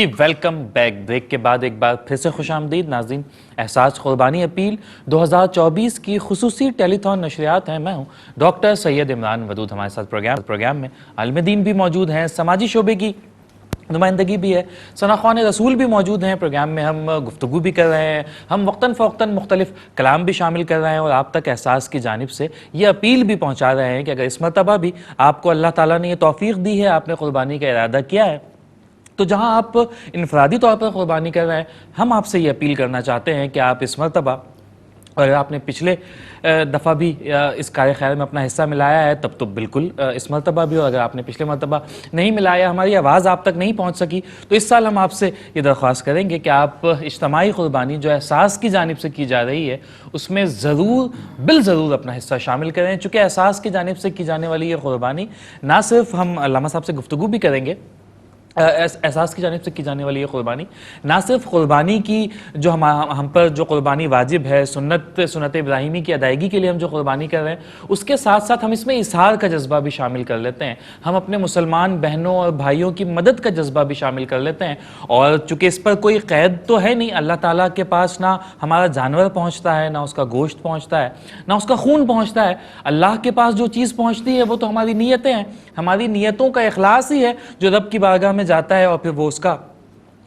جی welcome back. Break کے بعد ایک بار پھر سے خوش آمدید ناظرین. احساس قربانی اپیل 2024 کی خصوصی ٹیلی تھون نشریات ہیں. میں ہوں ڈاکٹر سید عمران ودود. ہمارے ساتھ پروگرام میں عالم دین بھی موجود ہیں, سماجی شعبے کی نمائندگی بھی ہے, ثناخوان رسول بھی موجود ہیں. پروگرام میں ہم گفتگو بھی کر رہے ہیں, ہم وقتاً فوقتاً مختلف کلام بھی شامل کر رہے ہیں اور آپ تک احساس کی جانب سے یہ اپیل بھی پہنچا رہے ہیں کہ اگر اس مرتبہ بھی آپ کو اللہ تعالیٰ نے یہ توفیق دی ہے, آپ نے قربانی کا ارادہ کیا ہے, تو جہاں آپ انفرادی طور پر قربانی کر رہے ہیں, ہم آپ سے یہ اپیل کرنا چاہتے ہیں کہ آپ اس مرتبہ, اور اگر آپ نے پچھلے دفعہ بھی اس کار خیر میں اپنا حصہ ملایا ہے تب تو بالکل اس مرتبہ بھی, اور اگر آپ نے پچھلے مرتبہ نہیں ملایا, ہماری آواز آپ تک نہیں پہنچ سکی, تو اس سال ہم آپ سے یہ درخواست کریں گے کہ آپ اجتماعی قربانی جو احساس کی جانب سے کی جا رہی ہے اس میں ضرور بالضرور اپنا حصہ شامل کریں. چونکہ احساس کی جانب سے کی جانے والی یہ قربانی نہ صرف ہم علامہ صاحب سے گفتگو بھی کریں گے, احساس کی جانب سے کی جانے والی یہ قربانی نہ صرف قربانی کی جو ہم پر جو قربانی واجب ہے, سنت ابراہیمی کی ادائیگی کے لیے ہم جو قربانی کر رہے ہیں, اس کے ساتھ ساتھ ہم اس میں اظہار کا جذبہ بھی شامل کر لیتے ہیں. ہم اپنے مسلمان بہنوں اور بھائیوں کی مدد کا جذبہ بھی شامل کر لیتے ہیں. اور چونکہ اس پر کوئی قید تو ہے نہیں, اللہ تعالیٰ کے پاس نہ ہمارا جانور پہنچتا ہے, نہ اس کا گوشت پہنچتا ہے, نہ اس کا خون پہنچتا ہے. اللہ کے پاس جو چیز پہنچتی ہے وہ تو ہماری نیتیں ہیں. ہماری نیتوں کا اخلاص ہی ہے جو رب کی بارگاہ میں جاتا ہے, اور پھر وہ اس کا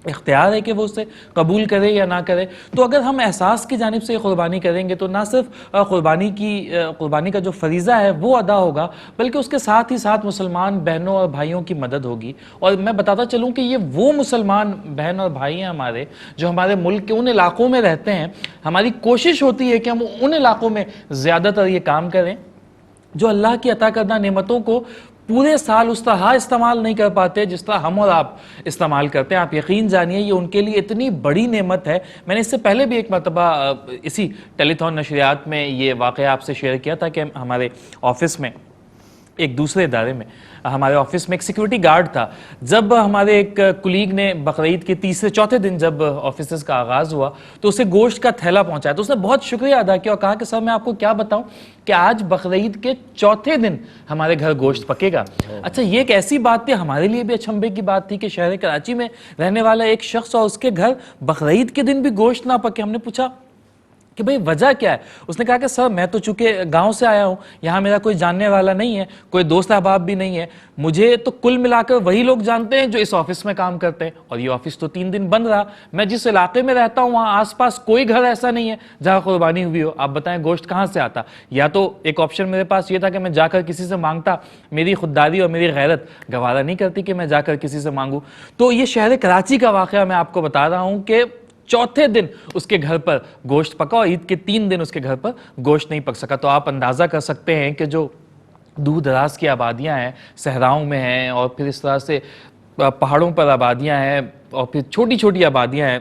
اختیار ہے کہ وہ اسے قبول کرے یا نہ کرے. تو اگر ہم احساس کی جانب سے یہ قربانی کریں گے تو نہ صرف قربانی کا جو فریضہ ہے وہ ادا ہوگا, بلکہ اس کے ساتھ ہی ساتھ مسلمان بہنوں اور بھائیوں کی مدد ہوگی. اور میں بتاتا چلوں کہ یہ وہ مسلمان بہن اور بھائی ہیں ہمارے جو ہمارے ملک کے ان علاقوں میں رہتے ہیں. ہماری کوشش ہوتی ہے کہ ہم ان علاقوں میں زیادہ تر یہ کام کریں جو اللہ کی عطا کردہ نعمتوں کو پورے سال اس طرح استعمال نہیں کر پاتے جس طرح ہم اور آپ استعمال کرتے ہیں. آپ یقین جانیے یہ ان کے لیے اتنی بڑی نعمت ہے. میں نے اس سے پہلے بھی ایک مرتبہ اسی ٹیلی تھون نشریات میں یہ واقعہ آپ سے شیئر کیا تھا کہ ہمارے آفس میں, ایک دوسرے ادارے میں ہمارے آفس میں ایک سیکورٹی گارڈ تھا. جب ہمارے ایک کلیگ نے بقرعید کے تیسرے چوتھے دن جب آفیسز کا آغاز ہوا تو اسے گوشت کا تھیلا پہنچایا, تو اس نے بہت شکریہ ادا کیا اور کہا کہ سر میں آپ کو کیا بتاؤں کہ آج بقرعید کے چوتھے دن ہمارے گھر گوشت پکے گا. اچھا, یہ ایک ایسی بات تھی, ہمارے لیے بھی اچنبھے کی بات تھی کہ شہر کراچی میں رہنے والا ایک شخص اور اس کے گھر بقرعید کے دن بھی گوشت نہ پکے. ہم نے پوچھا کہ بھئی وجہ کیا ہے؟ اس نے کہا کہ سر میں تو چونکہ گاؤں سے آیا ہوں, یہاں میرا کوئی جاننے والا نہیں ہے, کوئی دوست احباب بھی نہیں ہے, مجھے تو کل ملا کر وہی لوگ جانتے ہیں جو اس آفس میں کام کرتے ہیں, اور یہ آفس تو 3 دن بند رہا. میں جس علاقے میں رہتا ہوں وہاں آس پاس کوئی گھر ایسا نہیں ہے جہاں قربانی ہوئی ہو. آپ بتائیں گوشت کہاں سے آتا؟ یا تو ایک آپشن میرے پاس یہ تھا کہ میں جا کر کسی سے مانگتا, میری خودداری اور میری غیرت گوارا نہیں کرتی کہ میں جا کر کسی سے مانگوں. تو یہ شہر کراچی کا واقعہ میں آپ کو بتا رہا ہوں کہ چوتھے دن اس کے گھر پر گوشت پکا اور عید کے 3 دن اس کے گھر پر گوشت نہیں پک سکا. تو آپ اندازہ کر سکتے ہیں کہ جو دور دراز کی آبادیاں ہیں, صحراؤں میں ہیں, اور پھر اس طرح سے پہاڑوں پر آبادیاں ہیں, اور پھر چھوٹی چھوٹی آبادیاں ہیں,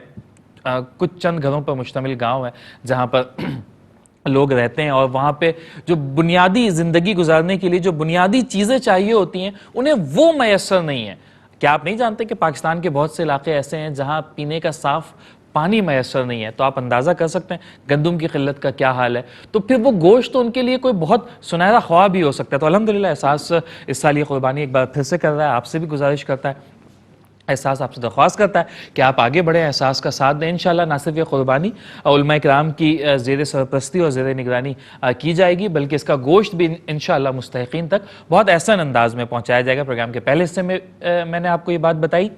کچھ چند گھروں پر مشتمل گاؤں ہیں جہاں پر لوگ رہتے ہیں, اور وہاں پہ جو بنیادی زندگی گزارنے کے لیے جو بنیادی چیزیں چاہیے ہوتی ہیں انہیں وہ میسر نہیں ہیں. کیا آپ نہیں جانتے کہ پاکستان کے بہت سے علاقے ایسے ہیں جہاں پینے کا صاف پانی میسر نہیں ہے؟ تو آپ اندازہ کر سکتے ہیں گندم کی قلت کا کیا حال ہے. تو پھر وہ گوشت تو ان کے لیے کوئی بہت سنہرا خواب ہی ہو سکتا ہے. تو الحمدللہ احساس اس سال یہ قربانی ایک بار پھر سے کر رہا ہے. آپ سے بھی گزارش کرتا ہے, احساس آپ سے درخواست کرتا ہے کہ آپ آگے بڑھیں, احساس کا ساتھ دیں. انشاءاللہ نہ صرف یہ قربانی علماء کرام کی زیر سرپرستی اور زیر نگرانی کی جائے گی, بلکہ اس کا گوشت بھی انشاءاللہ مستحقین تک بہت احسن انداز میں پہنچایا جائے گا. پروگرام کے پہلے حصے میں میں نے آپ کو یہ بات بتائی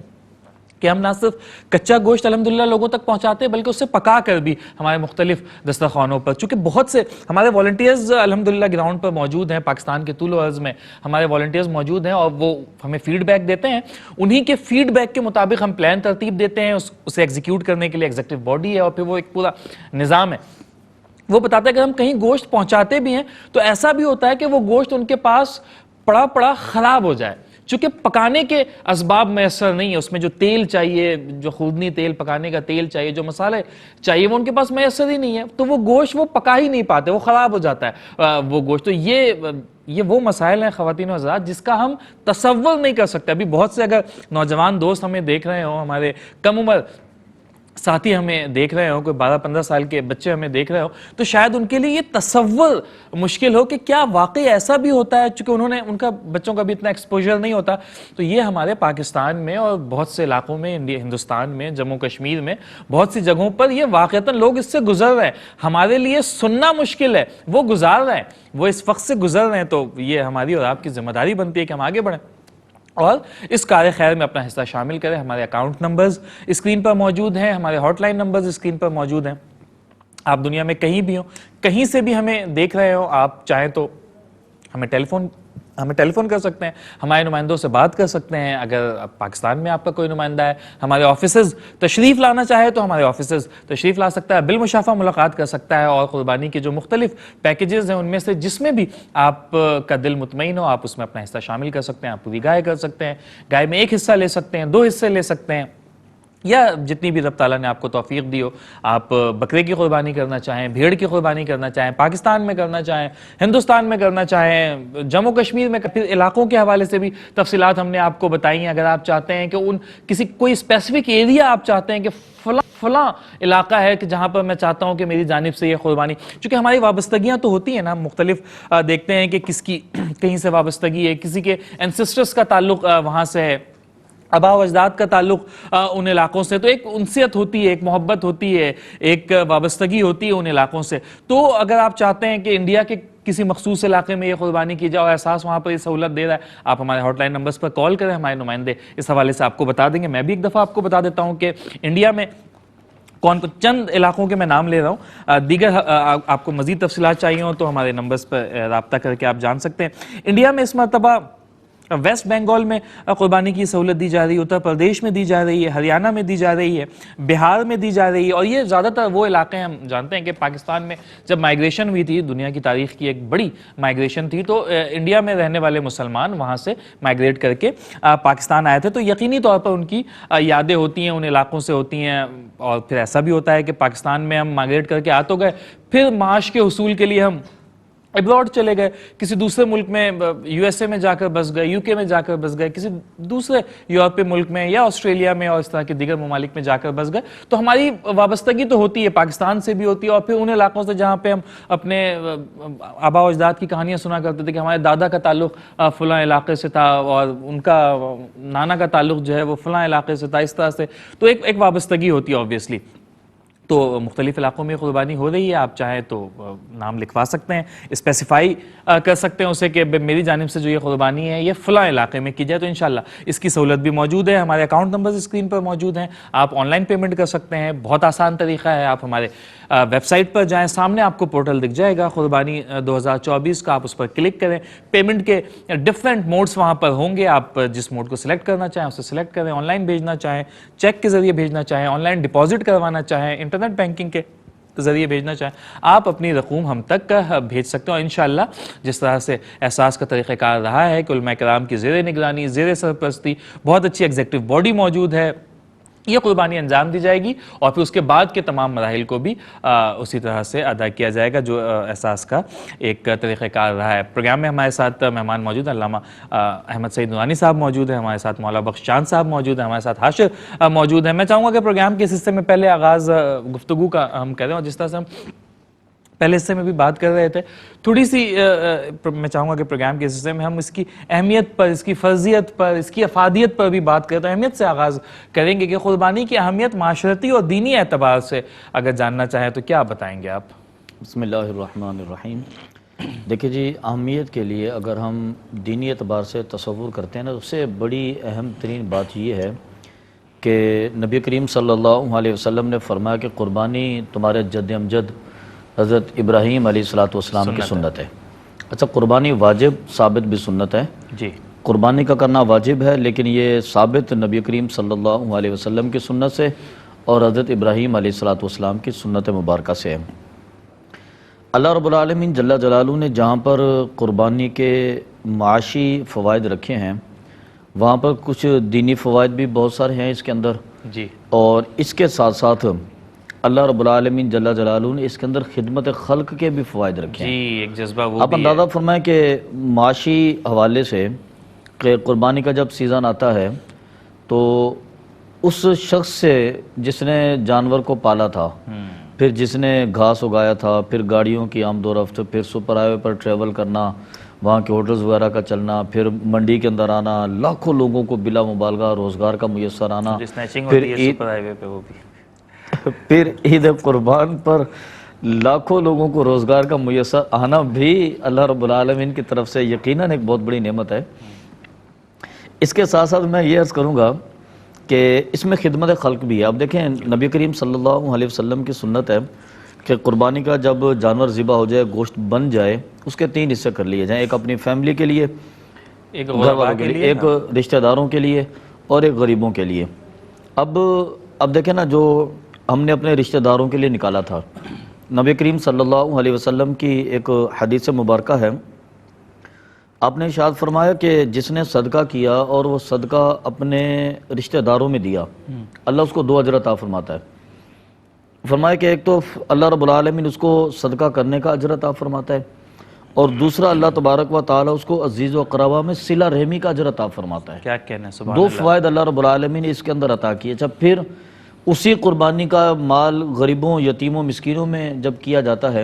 کہ ہم نہ صرف کچا گوشت الحمدللہ لوگوں تک پہنچاتے ہیں بلکہ اسے پکا کر بھی ہمارے مختلف دسترخوانوں پر, چونکہ بہت سے ہمارے والنٹیئرز الحمدللہ گراؤنڈ پر موجود ہیں, پاکستان کے طول و عرض میں ہمارے والنٹیئرز موجود ہیں, اور وہ ہمیں فیڈ بیک دیتے ہیں. انہی کے فیڈ بیک کے مطابق ہم پلان ترتیب دیتے ہیں, اسے ایگزیکیوٹ کرنے کے لیے ایگزیکٹو باڈی ہے, اور پھر وہ ایک پورا نظام ہے. وہ بتاتا ہے کہ ہم کہیں گوشت پہنچاتے بھی ہیں تو ایسا بھی ہوتا ہے کہ وہ گوشت ان کے پاس پڑا خراب ہو جائے, چونکہ پکانے کے اسباب میسر نہیں ہے. اس میں جو تیل چاہیے, جو خوردنی تیل, پکانے کا تیل چاہیے, جو مسالے چاہیے, وہ ان کے پاس میسر ہی نہیں ہے. تو وہ گوشت وہ پکا ہی نہیں پاتے, وہ خراب ہو جاتا ہے وہ گوشت. تو یہ وہ مسائل ہیں خواتین و حضرات جس کا ہم تصور نہیں کر سکتے. ابھی بہت سے اگر نوجوان دوست ہمیں دیکھ رہے ہوں, ہمارے کم عمر ساتھی ہمیں دیکھ رہے ہوں، کوئی 12-15 سال کے بچے ہمیں دیکھ رہے ہوں، تو شاید ان کے لیے یہ تصور مشکل ہو کہ کیا واقعی ایسا بھی ہوتا ہے، چونکہ ان کا بچوں کا بھی اتنا ایکسپوجر نہیں ہوتا. تو یہ ہمارے پاکستان میں اور بہت سے علاقوں میں، ہندوستان میں، جموں کشمیر میں بہت سی جگہوں پر یہ واقعتاً لوگ اس سے گزر رہے ہیں. ہمارے لیے سننا مشکل ہے، وہ گزار رہے ہیں، وہ اس وقت سے گزر رہے ہیں. تو یہ ہماری اور آپ کی ذمہ داری بنتی ہے کہ ہم آگے بڑھیں اور اس کار خیر میں اپنا حصہ شامل کریں. ہمارے اکاؤنٹ نمبرز اسکرین پر موجود ہیں، ہمارے ہاٹ لائن نمبرز اسکرین پر موجود ہیں. آپ دنیا میں کہیں بھی ہوں، کہیں سے بھی ہمیں دیکھ رہے ہوں، آپ چاہیں تو ہمیں ٹیلی فون کر سکتے ہیں، ہمارے نمائندوں سے بات کر سکتے ہیں. اگر پاکستان میں آپ کا کوئی نمائندہ ہے، ہمارے آفیسز تشریف لانا چاہے تو ہمارے آفیسز تشریف لا سکتا ہے، بالمشافہ ملاقات کر سکتا ہے. اور قربانی کے جو مختلف پیکیجز ہیں ان میں سے جس میں بھی آپ کا دل مطمئن ہو، آپ اس میں اپنا حصہ شامل کر سکتے ہیں. آپ پوری گائے کر سکتے ہیں، گائے میں 1 حصہ لے سکتے ہیں، 2 حصے لے سکتے ہیں، یا جتنی بھی رب تعالیٰ نے آپ کو توفیق دی ہو. آپ بکرے کی قربانی کرنا چاہیں، بھیڑ کی قربانی کرنا چاہیں، پاکستان میں کرنا چاہیں، ہندوستان میں کرنا چاہیں، جموں کشمیر میں، پھر علاقوں کے حوالے سے بھی تفصیلات ہم نے آپ کو بتائی ہیں. اگر آپ چاہتے ہیں کہ کوئی اسپیسیفک ایریا آپ چاہتے ہیں کہ فلاں علاقہ ہے کہ جہاں پر میں چاہتا ہوں کہ میری جانب سے یہ قربانی، چونکہ ہماری وابستگیاں تو ہوتی ہیں نا مختلف، دیکھتے ہیں کہ کس کی کہیں سے وابستگی ہے، کسی کے اینسسٹرز کا تعلق وہاں سے ہے، آباء و اجداد کا تعلق ان علاقوں سے، تو ایک انسیت ہوتی ہے، ایک محبت ہوتی ہے، ایک وابستگی ہوتی ہے ان علاقوں سے. تو اگر آپ چاہتے ہیں کہ انڈیا کے کسی مخصوص علاقے میں یہ قربانی کی جائے اور احساس وہاں پر یہ سہولت دے رہا ہے، آپ ہمارے ہاٹ لائن نمبرز پر کال کریں، ہمارے نمائندے اس حوالے سے آپ کو بتا دیں گے. میں بھی ایک دفعہ آپ کو بتا دیتا ہوں کہ انڈیا میں چند علاقوں کے میں نام لے رہا ہوں، دیگر آپ کو مزید تفصیلات چاہیے ہوں تو ہمارے نمبرز پر رابطہ کر کے آپ جان سکتے ہیں. انڈیا میں اس مرتبہ ویسٹ بنگال میں قربانی کی سہولت دی جا رہی ہے، اتر پردیش میں دی جا رہی ہے، ہریانہ میں دی جا رہی ہے، بہار میں دی جا رہی ہے. اور یہ زیادہ تر وہ علاقے ہم جانتے ہیں کہ پاکستان میں جب مائیگریشن ہوئی تھی، دنیا کی تاریخ کی ایک بڑی مائیگریشن تھی، تو انڈیا میں رہنے والے مسلمان وہاں سے مائیگریٹ کر کے پاکستان آئے تھے. تو یقینی طور پر ان کی یادیں ہوتی ہیں، ان علاقوں سے ہوتی ہیں. اور پھر ایسا بھی ہوتا ہے کہ پاکستان میں ہم مائیگریٹ کر کے آ تو گئے، پھر معاش کے حصول کے لیے ہم ابراڈ چلے گئے، کسی دوسرے ملک میں، یو ایس اے میں جا کر بس گئے، یو کے میں جا کر بس گئے، کسی دوسرے یورپی ملک میں یا آسٹریلیا میں اور اس طرح کے دیگر ممالک میں جا کر بس گئے. تو ہماری وابستگی تو ہوتی ہے، پاکستان سے بھی ہوتی ہے، اور پھر ان علاقوں سے جہاں پہ ہم اپنے آباء و اجداد کی کہانیاں سنا کرتے تھے کہ ہمارے دادا کا تعلق فلاں علاقے سے تھا اور ان کا نانا کا تعلق جو ہے وہ فلاں علاقے سے تھا، اس طرح سے. تو ایک وابستگی ہوتی ہے آبویسلی. تو مختلف علاقوں میں قربانی ہو رہی ہے، آپ چاہیں تو نام لکھوا سکتے ہیں، اسپیسیفائی کر سکتے ہیں اسے کہ میری جانب سے جو یہ قربانی ہے یہ فلاں علاقے میں کی جائے. تو انشاءاللہ اس کی سہولت بھی موجود ہے. ہمارے اکاؤنٹ نمبرز اسکرین پر موجود ہیں، آپ آن لائن پیمنٹ کر سکتے ہیں. بہت آسان طریقہ ہے، آپ ہمارے ویب سائٹ پر جائیں، سامنے آپ کو پورٹل دکھ جائے گا قربانی 2024 کا، آپ اس پر کلک کریں. پیمنٹ کے ڈفرینٹ موڈز وہاں پر ہوں گے، آپ جس موڈ کو سلیکٹ کرنا چاہیں اسے سلیکٹ کریں. آن لائن بھیجنا چاہیں، چیک کے ذریعے بھیجنا چاہیں، آن لائن ڈپازٹ کروانا چاہیں، انٹرنیٹ بینکنگ کے ذریعے بھیجنا چاہیں، آپ اپنی رقوم ہم تک بھیج سکتے ہیں. اور انشاءاللہ جس طرح سے احساس کا طریقہ کار رہا ہے کہ علماء کرام کی زیر نگرانی، زیر سرپرستی بہت اچھی ایگزیکٹو باڈی موجود ہے، یہ قربانی انجام دی جائے گی اور پھر اس کے بعد کے تمام مراحل کو بھی اسی طرح سے ادا کیا جائے گا جو احساس کا ایک طریقہ کار رہا ہے. پروگرام میں ہمارے ساتھ مہمان موجود ہیں، علامہ احمد سعید نورانی صاحب موجود ہیں، ہمارے ساتھ مولا بخش چاند صاحب موجود ہیں، ہمارے ساتھ حاشر موجود ہیں. میں چاہوں گا کہ پروگرام کے اس حصے میں پہلے آغاز گفتگو کا ہم کریں، اور جس طرح سے ہم پہلے حصے میں بھی بات کر رہے تھے، تھوڑی سی میں چاہوں گا کہ پروگرام کے حصے میں ہم اس کی اہمیت پر، اس کی فرضیت پر، اس کی افادیت پر بھی بات کریں. تو اہمیت سے آغاز کریں گے کہ قربانی کی اہمیت معاشرتی اور دینی اعتبار سے اگر جاننا چاہیں تو کیا بتائیں گے آپ؟ بسم اللہ الرحمن الرحیم. دیکھیں جی، اہمیت کے لیے اگر ہم دینی اعتبار سے تصور کرتے ہیں نا، سب سے بڑی اہم ترین بات یہ ہے کہ نبی کریم صلی اللہ علیہ وسلم نے فرمایا کہ قربانی تمہارے جد امجد حضرت ابراہیم علیہ السلام کی سنت ہے. اچھا، قربانی واجب ثابت بھی سنت ہے جی. قربانی کا کرنا واجب ہے، لیکن یہ ثابت نبی کریم صلی اللہ علیہ وسلم کی سنت سے اور حضرت ابراہیم علیہ السلام کی سنت مبارکہ سے ہے. اللہ رب العالمین جل جلالہ نے جہاں پر قربانی کے معاشی فوائد رکھے ہیں، وہاں پر کچھ دینی فوائد بھی بہت سارے ہیں اس کے اندر جی. اور اس کے ساتھ ساتھ اللہ رب العالمین جل جلالہ نے اس کے اندر خدمت خلق کے بھی فوائد رکھے ہیں. جی، ایک جذبہ وہ آپ بھی ہے. اندازہ فرمائیں کہ معاشی حوالے سے کہ قربانی کا جب سیزن آتا ہے تو اس شخص سے جس نے جانور کو پالا تھا، پھر جس نے گھاس اگایا تھا، پھر گاڑیوں کی آمد و رفت، پھر سپر ہائی وے پر ٹریول کرنا، وہاں کے ہوٹلز وغیرہ کا چلنا، پھر منڈی کے اندر آنا، لاکھوں لوگوں کو بلا مبالغہ روزگار کا میسر آنا، اسنیچنگ پھر ہوتی ہے سپر ہائی وے پہ وہ بھی پھر عید قربان پر لاکھوں لوگوں کو روزگار کا میسر آنا بھی اللہ رب العالمین کی طرف سے یقیناً ایک بہت بڑی نعمت ہے۔ اس کے ساتھ ساتھ میں یہ عرض کروں گا کہ اس میں خدمت خلق بھی ہے۔ اب دیکھیں نبی کریم صلی اللہ علیہ وسلم کی سنت ہے کہ قربانی کا جب جانور ذبح ہو جائے، گوشت بن جائے، اس کے 3 حصے کر لیے جائیں، ایک اپنی فیملی کے لیے، ایک گھر غربا والوں کے کے لیے، لیے، ایک رشتہ داروں کے لیے، اور ایک غریبوں کے لیے۔ اب دیکھیں نا، جو ہم نے اپنے رشتہ داروں کے لیے نکالا تھا، نبی کریم صلی اللہ علیہ وسلم کی ایک حدیث مبارکہ ہے، آپ نے ارشاد فرمایا کہ جس نے صدقہ کیا اور وہ صدقہ اپنے رشتہ داروں میں دیا، اللہ اس کو 2 اجر عطا فرماتا ہے۔ فرمایا کہ ایک تو اللہ رب العالمین اس کو صدقہ کرنے کا اجر عطا فرماتا ہے، اور دوسرا اللہ تبارک و تعالی اس کو عزیز و اقربا میں صلہ رحمی کا اجر عطا فرماتا ہے۔ کیا کہنا ہے، سبحان 2 اللہ۔ فوائد اللہ رب العالمین نے اس کے اندر عطا کیے۔ جب پھر اسی قربانی کا مال غریبوں، یتیموں، مسکینوں میں جب کیا جاتا ہے،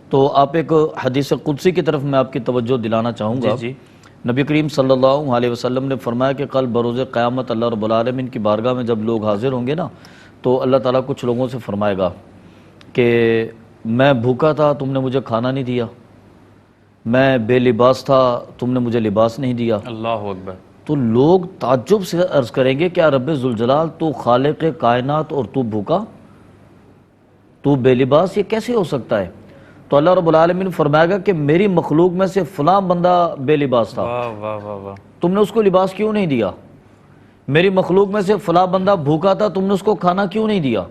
تو آپ ایک حدیث قدسی کی طرف میں آپ کی توجہ دلانا چاہوں گا۔ جی نبی کریم صلی اللہ علیہ وسلم نے فرمایا کہ کل بروز قیامت اللہ رب العالمین کی بارگاہ میں جب لوگ حاضر ہوں گے نا، تو اللہ تعالیٰ کچھ لوگوں سے فرمائے گا کہ میں بھوکا تھا، تم نے مجھے کھانا نہیں دیا، میں بے لباس تھا، تم نے مجھے لباس نہیں دیا۔ اللہ اکبر۔ تو لوگ تعجب سے عرض کریں گے، کیا رب ذوالجلال تو خالق کائنات اور تو بھوکا، تو بے لباس، یہ کیسے ہو سکتا ہے؟ تو اللہ رب العالمین فرمائے گا کہ میری مخلوق میں سے فلاں بندہ بے لباس تھا، واہ واہ واہ واہ۔ تم نے اس کو لباس کیوں نہیں دیا؟ میری مخلوق میں سے فلاں بندہ بھوکا تھا، تم نے اس کو کھانا کیوں نہیں دیا؟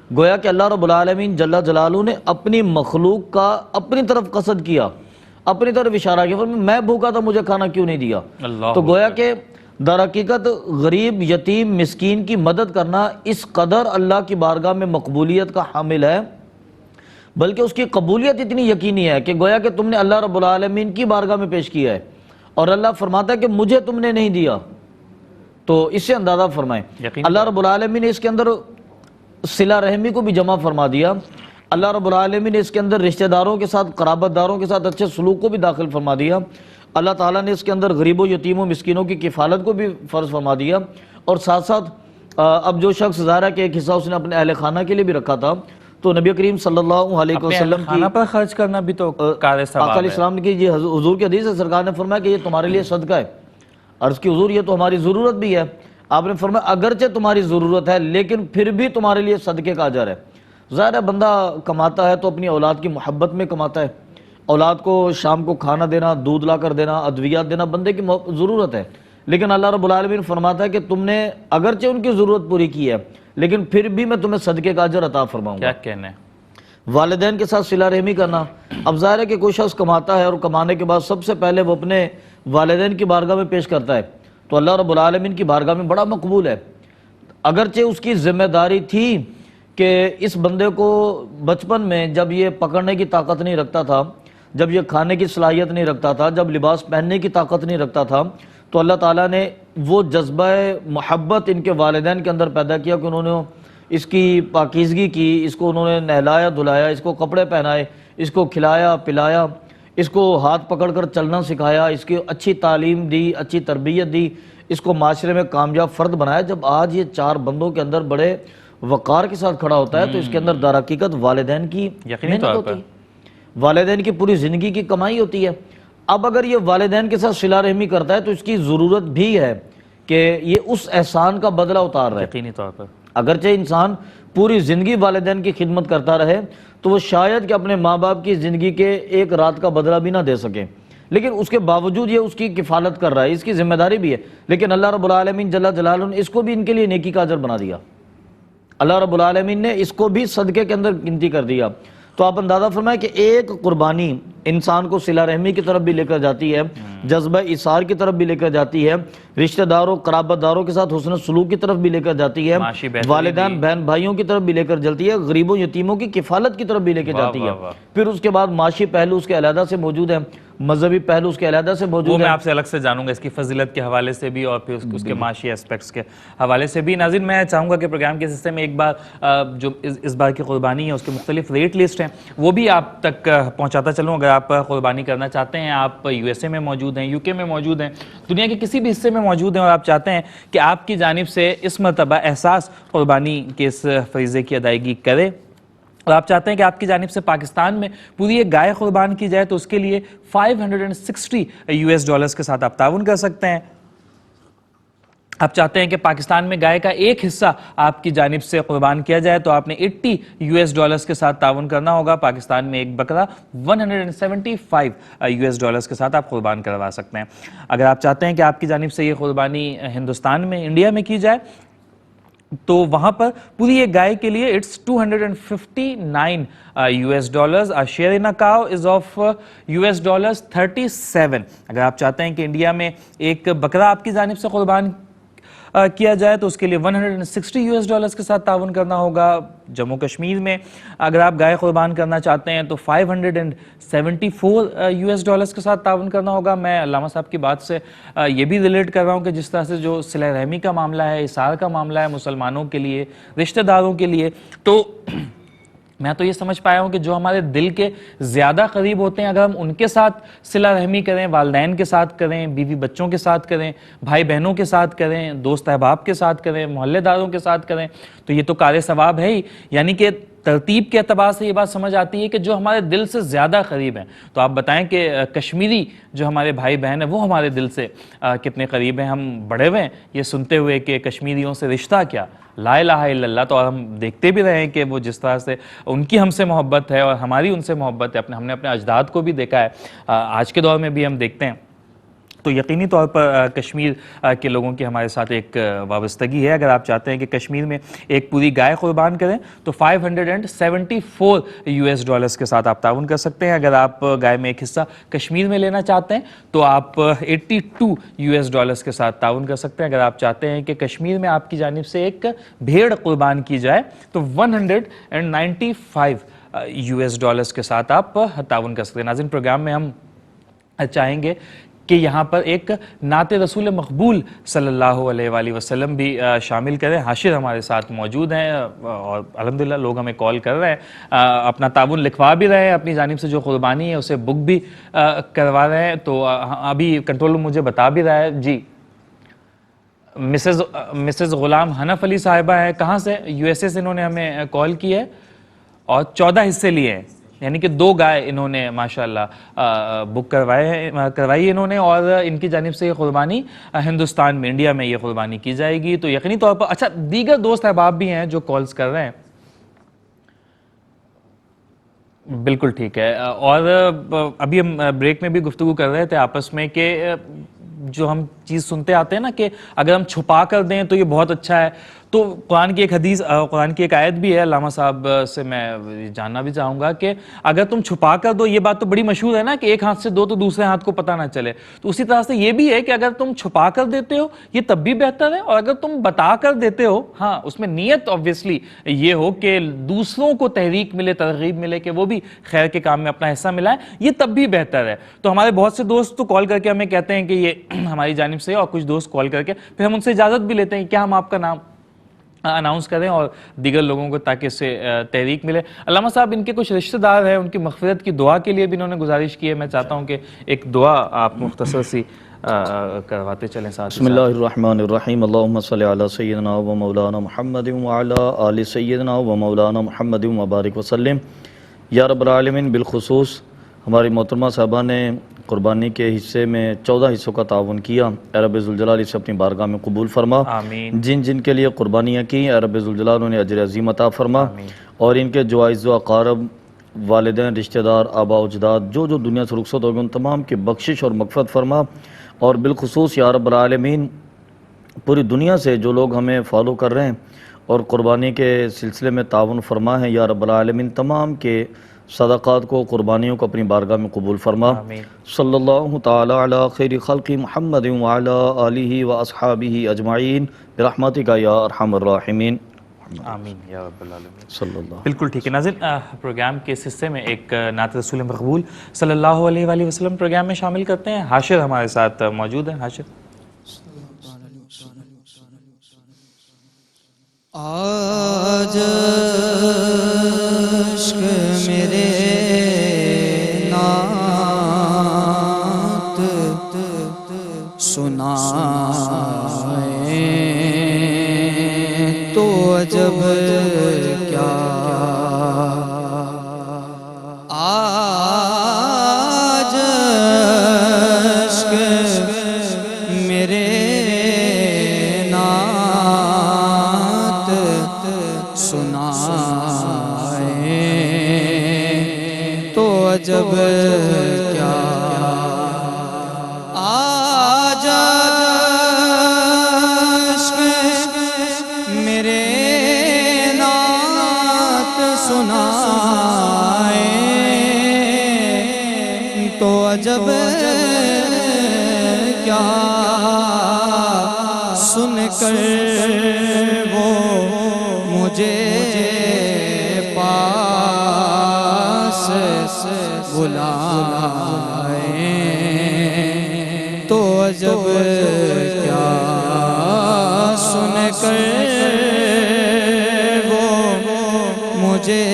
گویا کہ اللہ رب العالمین جل جلالہ نے اپنی مخلوق کا اپنی طرف قصد کیا، اپنی طرف اشارہ کیا، فرمایا میں بھوکا تھا، مجھے کھانا کیوں نہیں دیا؟ اللہ تو گویا کہ در حقیقت غریب، یتیم، مسکین کی مدد کرنا اس قدر اللہ کی بارگاہ میں مقبولیت کا حامل ہے، بلکہ اس کی قبولیت اتنی یقینی ہے کہ گویا کہ تم نے اللہ رب العالمین کی بارگاہ میں پیش کیا ہے، اور اللہ فرماتا ہے کہ مجھے تم نے نہیں دیا۔ تو اس سے اندازہ فرمائیں، یقین اللہ رب العالمین نے اس کے اندر صلہ رحمی کو بھی جمع فرما دیا، اللہ رب العالمین نے اس کے اندر رشتہ داروں کے ساتھ، قرابت داروں کے ساتھ اچھے سلوک کو بھی داخل فرما دیا، اللہ تعالیٰ نے اس کے اندر غریبوں، یتیموں، مسکینوں کی کفالت کو بھی فرض فرما دیا، اور ساتھ ساتھ اب جو شخص ظاہر ہے کہ ایک حصہ اس نے اپنے اہل خانہ کے لیے بھی رکھا تھا، تو نبی کریم صلی اللہ علیہ وسلم کی کھانا پر خرچ کرنا بھی تو کار ثواب آقا علیہ ہے۔ السلام نے کہ یہ حضور کی حدیث ہے، سرکار نے فرمایا کہ یہ تمہارے لیے صدقہ ہے۔ عرض کی حضور یہ تو ہماری ضرورت بھی ہے۔ آپ نے فرمایا اگرچہ تمہاری ضرورت ہے لیکن پھر بھی تمہارے لیے صدقے کا اجر ہے۔ ظاہر ہے بندہ کماتا ہے تو اپنی اولاد کی محبت میں کماتا ہے، اولاد کو شام کو کھانا دینا، دودھ لا کر دینا، ادویات دینا بندے کی ضرورت ہے، لیکن اللہ رب العالمین فرماتا ہے کہ تم نے اگرچہ ان کی ضرورت پوری کی ہے لیکن پھر بھی میں تمہیں صدقے کا اجر عطا فرماؤں گا۔ کیا کہنا ہے۔ والدین کے ساتھ صلہ رحمی کرنا، اب ظاہر ہے کہ کوئی شخص کماتا ہے اور کمانے کے بعد سب سے پہلے وہ اپنے والدین کی بارگاہ میں پیش کرتا ہے، تو اللہ رب العالمین کی بارگاہ میں بڑا مقبول ہے۔ اگرچہ اس کی ذمہ داری تھی کہ اس بندے کو بچپن میں جب یہ پکڑنے کی طاقت نہیں رکھتا تھا، جب یہ کھانے کی صلاحیت نہیں رکھتا تھا، جب لباس پہننے کی طاقت نہیں رکھتا تھا، تو اللہ تعالیٰ نے وہ جذبہ محبت ان کے والدین کے اندر پیدا کیا کہ انہوں نے اس کی پاکیزگی کی، اس کو انہوں نے نہلایا دھلایا، اس کو کپڑے پہنائے، اس کو کھلایا پلایا، اس کو ہاتھ پکڑ کر چلنا سکھایا، اس کی اچھی تعلیم دی، اچھی تربیت دی، اس کو معاشرے میں کامیاب فرد بنایا۔ جب آج یہ 4 بندوں کے اندر بڑے وقار کے ساتھ کھڑا ہوتا ہے تو اس کے اندر در حقیقت والدین کی یقینی محنت طور ہوتی پر ہے، والدین کی پوری زندگی کی کمائی ہوتی ہے۔ اب اگر یہ والدین کے ساتھ صلہ رحمی کرتا ہے تو اس کی ضرورت بھی ہے کہ یہ اس احسان کا بدلہ اتار رہے۔ یقینی طور پر اگرچہ انسان پوری زندگی والدین کی خدمت کرتا رہے تو وہ شاید کہ اپنے ماں باپ کی زندگی کے ایک رات کا بدلہ بھی نہ دے سکے، لیکن اس کے باوجود یہ اس کی کفالت کر رہا ہے، اس کی ذمہ داری بھی ہے، لیکن اللہ رب العالمین جل جلالہ نے اس کو بھی ان کے لیے نیکی کا اجر بنا دیا۔ اللہ رب العالمین نے اس کو بھی صدقے کے اندر گنتی کر دیا۔ تو آپ اندازہ فرمائیں کہ ایک قربانی انسان کو صلہ رحمی کی طرف بھی لے کر جاتی ہے، جذبہ ایثار کی طرف بھی لے کر جاتی ہے، رشتہ داروں قرابت داروں کے ساتھ حسن سلوک کی طرف بھی لے کر جاتی ہے، معاشی بہتری والدین بہن بھائیوں کی طرف بھی لے کر جلتی ہے، غریبوں یتیموں کی کفالت کی طرف بھی لے کے جاتی ہے۔ واہ واہ۔ پھر اس کے بعد معاشی پہلو اس کے علیحدہ سے موجود ہیں، مذہبی پہلو اس کے علیحدہ سے وہ موجود میں ہے. آپ سے الگ سے جانوں گا اس کی فضیلت کے حوالے سے بھی اور پھر اس کے معاشی اسپیکٹس کے حوالے سے بھی. ناظرین میں چاہوں گا کہ پروگرام کے حصے میں ایک بار جو اس بار کی قربانی ہے اس کے مختلف ریٹ لسٹ ہیں وہ بھی آپ تک پہنچاتا چلوں. اگر آپ قربانی کرنا چاہتے ہیں, آپ یو ایس اے میں موجود ہیں, یو کے میں موجود ہیں, دنیا کے کسی بھی حصے میں موجود ہیں اور آپ چاہتے ہیں کہ آپ کی جانب سے اس مرتبہ احساس قربانی کے اس فریضے کی ادائیگی کرے اور آپ چاہتے ہیں کہ آپ کی جانب سے پاکستان میں پوری ایک گائے قربان کی جائے, تو اس کے لیے $560 کے ساتھ آپ تعاون کر سکتے ہیں. آپ چاہتے ہیں کہ پاکستان میں گائے کا ایک حصہ آپ کی جانب سے قربان کیا جائے تو آپ نے $80 کے ساتھ تعاون کرنا ہوگا. پاکستان میں ایک بکرا $175 کے ساتھ آپ قربان کروا سکتے ہیں. اگر آپ چاہتے ہیں کہ آپ کی جانب سے یہ قربانی ہندوستان میں, انڈیا میں کی جائے, تو وہاں پر پوری ایک گائے کے لیے it's $259. A share in a cow is of $37. اگر آپ چاہتے ہیں کہ انڈیا میں ایک بکرا آپ کی جانب سے قربان کیا جائے تو اس کے لیے $160 کے ساتھ تعاون کرنا ہوگا. جموں کشمیر میں اگر آپ گائے قربان کرنا چاہتے ہیں تو $574 کے ساتھ تعاون کرنا ہوگا. میں علامہ صاحب کی بات سے یہ بھی ریلیٹ کر رہا ہوں کہ جس طرح سے جو صلہ رحمی کا معاملہ ہے, اثار کا معاملہ ہے مسلمانوں کے لیے, رشتہ داروں کے لیے, تو میں تو یہ سمجھ پایا ہوں کہ جو ہمارے دل کے زیادہ قریب ہوتے ہیں اگر ہم ان کے ساتھ صلہ رحمی کریں, والدین کے ساتھ کریں, بیوی بچوں کے ساتھ کریں, بھائی بہنوں کے ساتھ کریں, دوست احباب کے ساتھ کریں, محلے داروں کے ساتھ کریں, تو یہ تو کار ثواب ہے ہی. یعنی کہ ترتیب کے اعتبار سے یہ بات سمجھ آتی ہے کہ جو ہمارے دل سے زیادہ قریب ہیں. تو آپ بتائیں کہ کشمیری جو ہمارے بھائی بہن ہیں وہ ہمارے دل سے کتنے قریب ہیں. ہم بڑے ہوئے ہیں یہ سنتے ہوئے کہ کشمیریوں سے رشتہ کیا, لا الہ الا اللہ, تو ہم دیکھتے بھی رہے ہیں کہ وہ جس طرح سے ان کی ہم سے محبت ہے اور ہماری ان سے محبت ہے. ہم نے اپنے اجداد کو بھی دیکھا ہے, آج کے دور میں بھی ہم دیکھتے ہیں. تو یقینی طور پر کشمیر کے لوگوں کی ہمارے ساتھ ایک وابستگی ہے. اگر آپ چاہتے ہیں کہ کشمیر میں ایک پوری گائے قربان کریں تو $574 کے ساتھ آپ تعاون کر سکتے ہیں. اگر آپ گائے میں ایک حصہ کشمیر میں لینا چاہتے ہیں تو آپ $82 کے ساتھ تعاون کر سکتے ہیں. اگر آپ چاہتے ہیں کہ کشمیر میں آپ کی جانب سے ایک بھیڑ قربان کی جائے تو $195 کے ساتھ آپ تعاون کر سکتے ہیں. ناظرین پروگرام میں ہم چاہیں گے کہ یہاں پر ایک نعت رسول مقبول صلی اللہ علیہ وآلہ وسلم بھی شامل کریں. حاشر ہمارے ساتھ موجود ہیں اور الحمدللہ لوگ ہمیں کال کر رہے ہیں, اپنا تعاون لکھوا بھی رہے ہیں, اپنی جانب سے جو قربانی ہے اسے بک بھی کروا رہے ہیں. تو ابھی کنٹرول روم مجھے بتا بھی رہا ہے. جی مسز غلام حنف علی صاحبہ ہیں, کہاں سے؟ یو ایس اے سے انہوں نے ہمیں کال کی ہے اور 14 حصے لیے ہیں, یعنی کہ 2 گائے انہوں نے ماشاءاللہ بک کروائی انہوں نے, اور ان کی جانب سے یہ قربانی ہندوستان میں, انڈیا میں یہ قربانی کی جائے گی. تو یقینی طور پر اچھا دیگر دوست احباب بھی ہیں جو کالز کر رہے ہیں. بالکل ٹھیک ہے. اور ابھی ہم بریک میں بھی گفتگو کر رہے تھے آپس میں کہ جو ہم چیز سنتے آتے ہیں نا کہ اگر ہم چھپا کر دیں تو یہ بہت اچھا ہے. تو قرآن کی ایک حدیث, قرآن کی ایک آیت بھی ہے, علامہ صاحب سے میں جاننا بھی چاہوں گا کہ اگر تم چھپا کر دو, یہ بات تو بڑی مشہور ہے نا کہ ایک ہاتھ سے دو تو دوسرے ہاتھ کو پتہ نہ چلے, تو اسی طرح سے یہ بھی ہے کہ اگر تم چھپا کر دیتے ہو یہ تب بھی بہتر ہے, اور اگر تم بتا کر دیتے ہو, ہاں اس میں نیت obviously یہ ہو کہ دوسروں کو تحریک ملے, ترغیب ملے کہ وہ بھی خیر کے کام میں اپنا حصہ ملائیں, یہ تب بھی بہتر ہے. تو ہمارے بہت سے دوست تو کال کر کے ہمیں کہتے ہیں کہ یہ ہماری جانب سے, اور کچھ دوست کال کر کے پھر ہم ان سے اجازت بھی لیتے ہیں کیا ہم آپ کا نام اناؤنس کریں اور دیگر لوگوں کو تاکہ اس سے تحریک ملے. علامہ صاحب ان کے کچھ رشتہ دار ہیں, ان کی مغفرت کی دعا کے لیے بھی انہوں نے گزارش کی ہے. میں چاہتا ہوں کہ ایک دعا آپ مختصر سی کرواتے چلیں ساتھ. بسم اللہ الرحمن الرحیم. اللہم صلی علی سیدنا و مولانا محمد وعلی آل سیدنا و مولانا محمد وبارک وسلم. یا رب العالمین, بالخصوص ہماری محترمہ صاحبہ نے قربانی کے حصے میں 14 حصوں کا تعاون کیا. اے رب ذوالجلال اسے اپنی بارگاہ میں قبول فرما. آمین. جن جن کے لیے قربانیاں کی اے رب ذوالجلال انہیں اجر عظیم عطا فرما. آمین. اور ان کے جو اعز و اقارب, والدین, رشتہ دار, آباء و اجداد جو دنیا سے رخصت ہو گئے ان تمام کی بخشش اور مغفرت فرما. اور بالخصوص یا رب العالمین پوری دنیا سے جو لوگ ہمیں فالو کر رہے ہیں اور قربانی کے سلسلے میں تعاون فرما ہے, یا رب العالمین تمام کے صدقات کو, قربانیوں کو اپنی بارگاہ میں قبول فرما. آمین. صلی اللہ تعالی علی خیر خلق محمد وعلی آلہ و اصحابہ اجمعین برحمتک یا ارحم الراحمین. محمد آمین یا رب العالمین. صلی اللہ. بالکل ٹھیک ہے ناظرین، پروگرام کے اس حصے میں ایک نعت رسول مقبول صلی اللہ علیہ وآلہ وسلم پروگرام میں شامل کرتے ہیں. حاشر ہمارے ساتھ موجود ہیں. حاشر. آج عشق میرے نعت سنائے تو عجب کیا، آج عشق میرے نعت سنائے تو عجب کیا، آج عشق میرے نعت سنائے تو عجب کیا، سن کر وہ مجھے پاس بلائے تو عجب کیا، سن کر وہ مجھے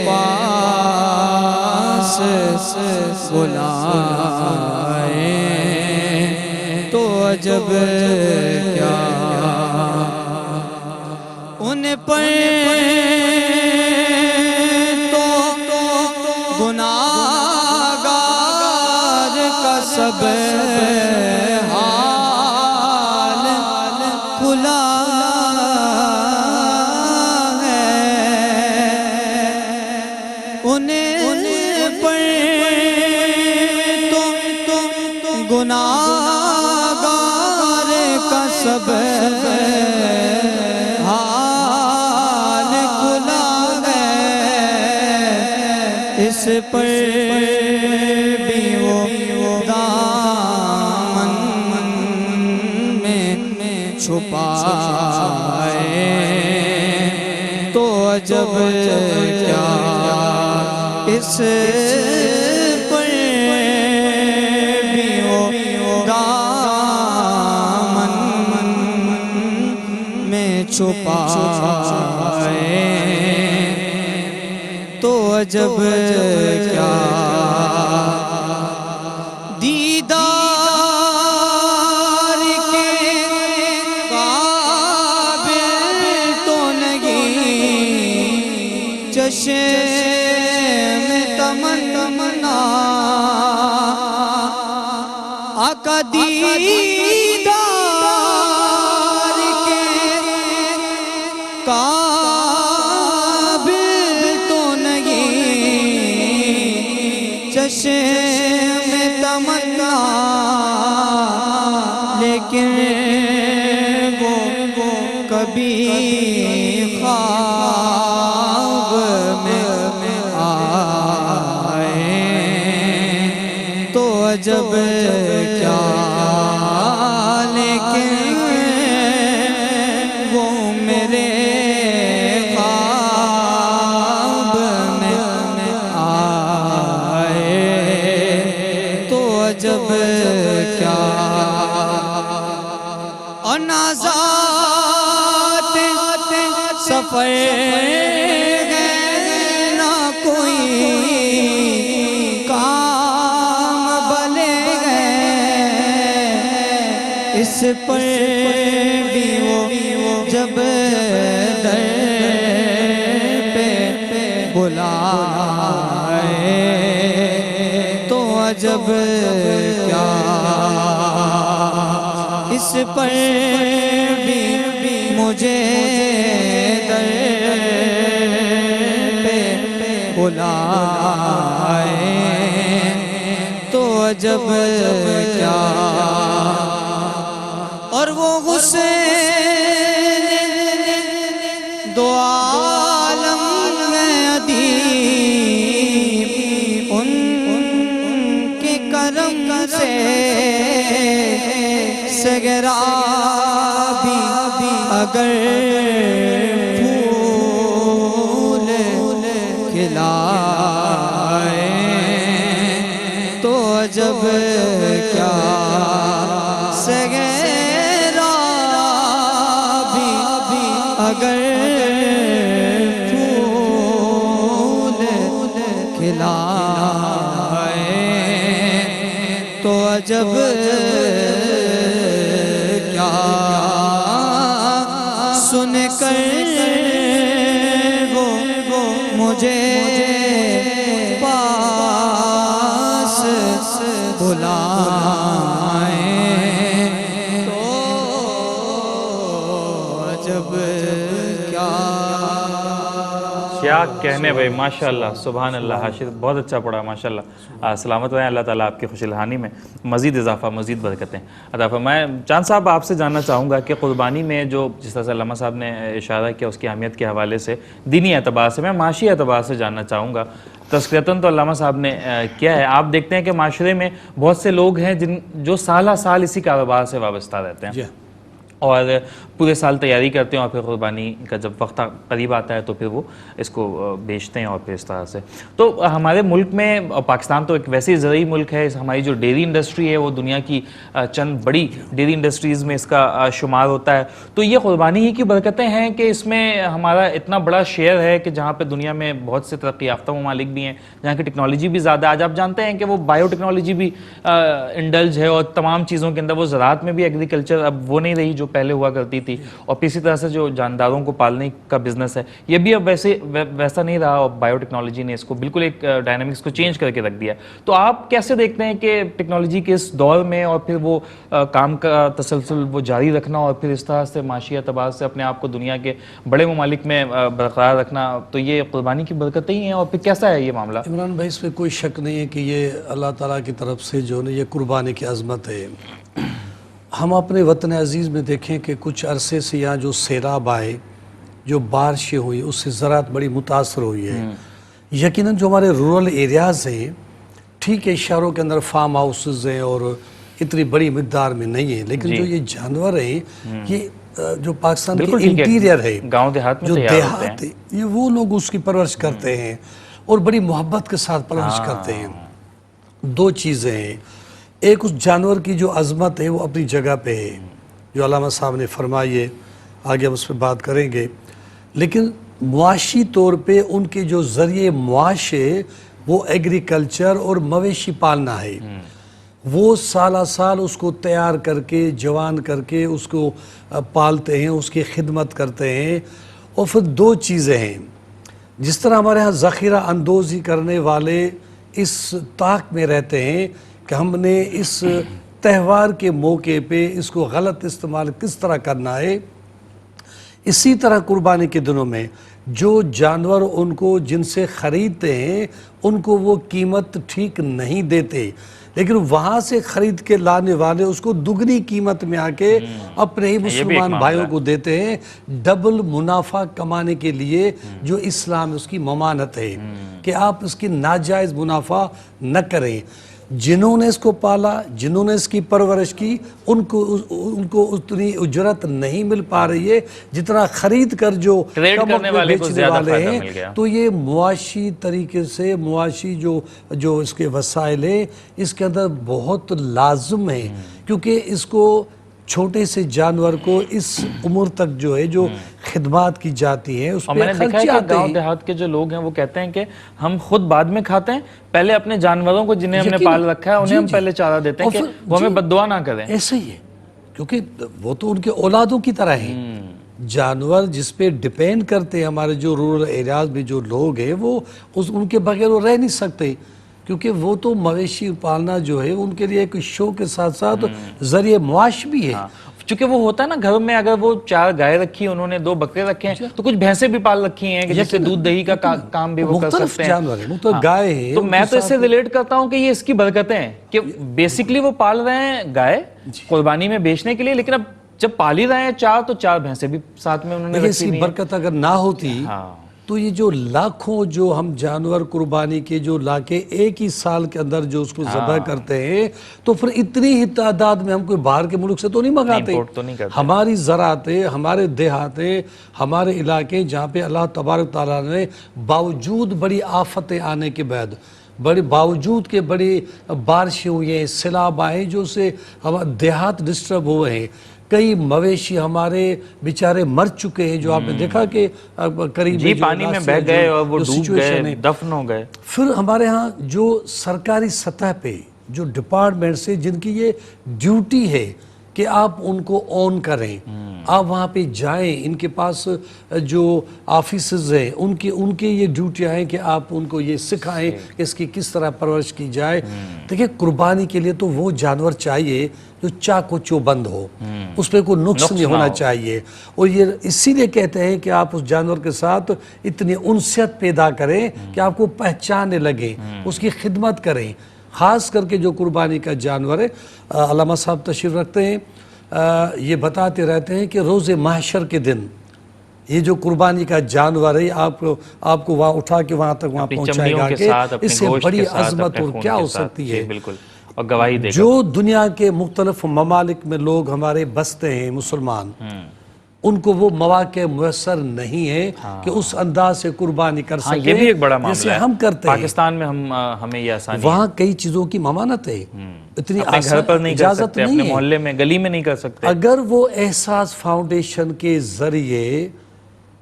پاس بلائے تو عجب کیا، ان پر تو گناہگار کا سب حال کھلا ہے، ان پر تو گناہگار کا سب حال کھلا ہے، اس پر بھی وہ دامن میں چھپائے تو عجب کیا، اس پر بھی وہ دامن میں چھپائے تو عجب کیا، دیدار کے قابل تو نہیں چشم تمنا، آقا دیدار کے قابل تو نہیں چشم تمنا، لیکن وہ کبھی خواب میں آئے تو عجب کیا، لیکن وہ میرے خواب میں آئے تو عجب کیا، اور نازات سفر ہے نہ کوئی کام بلے گئے، اس پر بھی وہ جب در پہ بلائے تو عجب کیا، اس پر بھی مجھے در پہ بلائے تو عجب کیا، اور وہ حسین دو عالم میں ادیب، ان کے کرم سے سگرا بھی اگر عجب کیا سگیرا بھی اگر پھول کھلائے تو عجب کیا سن کر وہ مجھے پاس بلائیں تو عجب کیا کیا کہنے بھائی، ماشاءاللہ سبحان اللہ. حاشر بہت اچھا پڑھا ماشاءاللہ. سلامت رہیں اللہ تعالیٰ آپ کی خوش الحانی میں مزید اضافہ، مزید برکتیں عطا فرمائیں. چاند صاحب آپ سے جاننا چاہوں گا کہ قربانی میں جو جس طرح سے علامہ صاحب نے اشارہ کیا اس کی اہمیت کے حوالے سے دینی اعتبار سے، میں معاشی اعتبار سے جاننا چاہوں گا. تذکرتاً تو علامہ صاحب نے کیا ہے، آپ دیکھتے ہیں کہ معاشرے میں بہت سے لوگ ہیں جو سالہ سال اسی کاروبار سے وابستہ رہتے ہیں اور پورے سال تیاری کرتے ہیں اور پھر قربانی کا جب وقت قریب آتا ہے تو پھر وہ اس کو بیچتے ہیں اور پھر اس طرح سے. تو ہمارے ملک میں، پاکستان تو ایک ویسے زرعی ملک ہے، ہماری جو ڈیری انڈسٹری ہے وہ دنیا کی چند بڑی ڈیری انڈسٹریز میں اس کا شمار ہوتا ہے. تو یہ قربانی ہی کی برکتیں ہیں کہ اس میں ہمارا اتنا بڑا شیئر ہے کہ جہاں پہ دنیا میں بہت سے ترقی یافتہ ممالک بھی ہیں جہاں کی ٹیکنالوجی بھی زیادہ ہے. آج آپ جانتے ہیں کہ وہ بائیو ٹیکنالوجی بھی انڈلج ہے اور تمام چیزوں کے اندر وہ زراعت میں بھی ایگریکلچر اب وہ نہیں رہی جو پہلے ہوا کرتی تھی. اور اسی طرح سے جو جانداروں کو پالنے کا بزنس ہے یہ بھی اب ویسا نہیں رہا اور بائیو ٹیکنالوجی نے اس کو بالکل ایک ڈائنامکس کو چینج کر کے رکھ دیا. تو آپ کیسے دیکھتے ہیں کہ ٹیکنالوجی کے اس دور میں اور پھر وہ کام کا تسلسل وہ جاری رکھنا اور پھر اس طرح سے معاشی اعتبار سے اپنے آپ کو دنیا کے بڑے ممالک میں برقرار رکھنا، تو یہ قربانی کی برکتیں ہی ہیں اور پھر کیسا ہے یہ معاملہ؟ عمران بھائی اس میں کوئی شک نہیں ہے کہ یہ اللہ تعالیٰ کی طرف سے جو یہ قربانی کی عظمت ہے. ہم اپنے وطن عزیز میں دیکھیں کہ کچھ عرصے سے یہاں جو سیلاب آئے، جو بارشیں ہوئی، اس سے زراعت بڑی متاثر ہوئی ہے. یقیناً جو ہمارے رورل ایریاز ہیں، ٹھیک ہے شہروں کے اندر فارم ہاؤسز ہیں اور اتنی بڑی مقدار میں نہیں ہیں، لیکن جو یہ جانور ہیں یہ جو پاکستان کے انٹیریئر ہے، گاؤں دیہات میں جو دیہات ہے، یہ وہ لوگ اس کی پرورش کرتے ہیں اور بڑی محبت کے ساتھ پرورش کرتے ہیں. دو چیزیں ہیں، ایک اس جانور کی جو عظمت ہے وہ اپنی جگہ پہ ہے جو علامہ صاحب نے فرمائی ہے، آگے ہم اس پہ بات کریں گے. لیکن معاشی طور پہ ان کے جو ذریعے معاش ہے وہ ایگریکلچر اور مویشی پالنا ہے. وہ سالہ سال اس کو تیار کر کے جوان کر کے اس کو پالتے ہیں، اس کی خدمت کرتے ہیں. اور پھر دو چیزیں ہیں، جس طرح ہمارے ہاں ذخیرہ اندوزی کرنے والے اس طاق میں رہتے ہیں کہ ہم نے اس تہوار کے موقع پہ اس کو غلط استعمال کس طرح کرنا ہے، اسی طرح قربانی کے دنوں میں جو جانور ان کو جن سے خریدتے ہیں ان کو وہ قیمت ٹھیک نہیں دیتے، لیکن وہاں سے خرید کے لانے والے اس کو دگنی قیمت میں آ کے اپنے ہی مسلمان بھائیوں کو دیتے ہیں، ڈبل منافع کمانے کے لیے. جو اسلام اس کی ممانت ہے کہ آپ اس کی ناجائز منافع نہ کریں. جنہوں نے اس کو پالا، جنہوں نے اس کی پرورش کی، ان کو اتنی اجرت نہیں مل پا رہی ہے جتنا خرید کر جو کم میں بیچنے والے ہیں. تو یہ معاشی طریقے سے معاشی جو اس کے وسائل ہیں اس کے اندر بہت لازم ہے، کیونکہ اس کو چھوٹے سے جانور کو اس عمر تک جو ہے جو خدمات کی جاتی ہیں اس پہ خرچے آتے ہیں. گاؤں دیہات کے جو لوگ ہیں وہ کہتے ہیں کہ ہم خود بعد میں کھاتے ہیں، پہلے اپنے جانوروں کو جنہیں ہم نے پال رکھا ہے انہیں ہم پہلے چارہ دیتے ہیں کہ وہ ہمیں بددعا نہ کریں. ایسا ہی ہے، کیونکہ وہ تو ان کے اولادوں کی طرح ہیں. جانور جس پہ ڈیپینڈ کرتے ہیں ہمارے جو رورل ایریاز میں جو لوگ ہیں وہ ان کے بغیر وہ رہ نہیں سکتے، کیونکہ وہ تو مویشی پالنا جو ہے ان کے لیے ایک شو کے ساتھ ساتھ ذریعہ معاش بھی ہے. چونکہ وہ ہوتا ہے نا گھر میں اگر وہ 4 گائے رکھی انہوں نے 2 بکرے رکھے ہیں تو کچھ بھینسیں بھی پال رکھی ہیں کہ جس سے دودھ دہی کا کام بھی وہ کر مختلف سکتے ہیں. جانور ہیں، مختلف گائے ہیں. تو میں تو اس سے ریلیٹ کرتا ہوں کہ یہ اس کی برکتیں ہیں کہ بیسیکلی وہ پال رہے ہیں گائے قربانی میں بیچنے کے لیے، لیکن اب جب پال ہی رہے ہیں 4 تو 4 بھینسیں بھی ساتھ میں انہوں نے اس کی برکت اگر نہ ہوتی تو یہ جو لاکھوں جو ہم جانور قربانی کے جو لا کے ایک ہی سال کے اندر جو اس کو ذبح کرتے ہیں تو پھر اتنی ہی تعداد میں ہم کوئی باہر کے ملک سے تو نہیں منگاتے. ہماری زراعتیں، ہمارے دیہاتیں، ہمارے علاقے جہاں پہ اللہ تبارک تعالیٰ نے باوجود بڑی آفتیں آنے کے بعد، بڑے باوجود کے بڑی بارشیں ہوئی ہیں، سیلاب آئے جو سے ہمارے دیہات ڈسٹرب ہوئے ہیں، کئی مویشی ہمارے بیچارے مر چکے ہیں، جو آپ نے دیکھا کہ قریب جی پانی میں بہہ گئے اور وہ ڈوب گئے، دفن ہو گئے۔ پھر ہمارے ہاں جو سرکاری سطح پہ جو ڈپارٹمنٹ سے جن کی یہ ڈیوٹی ہے کہ آپ ان کو آن کریں، آپ وہاں پہ جائیں، ان کے پاس جو آفیسز ہیں ان کی یہ ڈیوٹیاں ہیں کہ آپ ان کو یہ سکھائیں کہ اس کی کس طرح پرورش کی جائے۔ دیکھیں قربانی کے لیے تو وہ جانور چاہیے جو چاق و چوبند ہو، اس پہ کوئی نقص نہیں ہونا چاہیے، اور یہ اسی لیے کہتے ہیں کہ آپ اس جانور کے ساتھ اتنی انسیت پیدا کریں کہ آپ کو پہچانے لگیں، اس کی خدمت کریں۔ خاص کر کے جو قربانی کا جانور ہے، علامہ صاحب تشریف رکھتے ہیں، یہ بتاتے رہتے ہیں کہ روز محشر کے دن یہ جو قربانی کا جانور ہے آپ کو وہاں اٹھا کے وہاں تک پہنچائے گا کہ اس سے بڑی عظمت اور کیا ہو سکتی ہے۔ بالکل، اور گواہی دے گا۔ جو دنیا کے مختلف ممالک میں لوگ ہمارے بستے ہیں مسلمان، ان کو وہ مواقع میسر نہیں ہے کہ اس انداز سے قربانی کر سکیں یہ بھی ایک بڑا معاملہ جیسے ہے، ہم کرتے ہیں۔ پاکستان میں ہمیں یہ آسانی وہاں کئی چیزوں کی ممانت ہے، اتنی اپنے گھر پر نہیں کر اجازت سکتے، نہیں اپنے ہے۔ محلے میں گلی میں نہیں کر سکتے۔ اگر وہ احساس فاؤنڈیشن کے ذریعے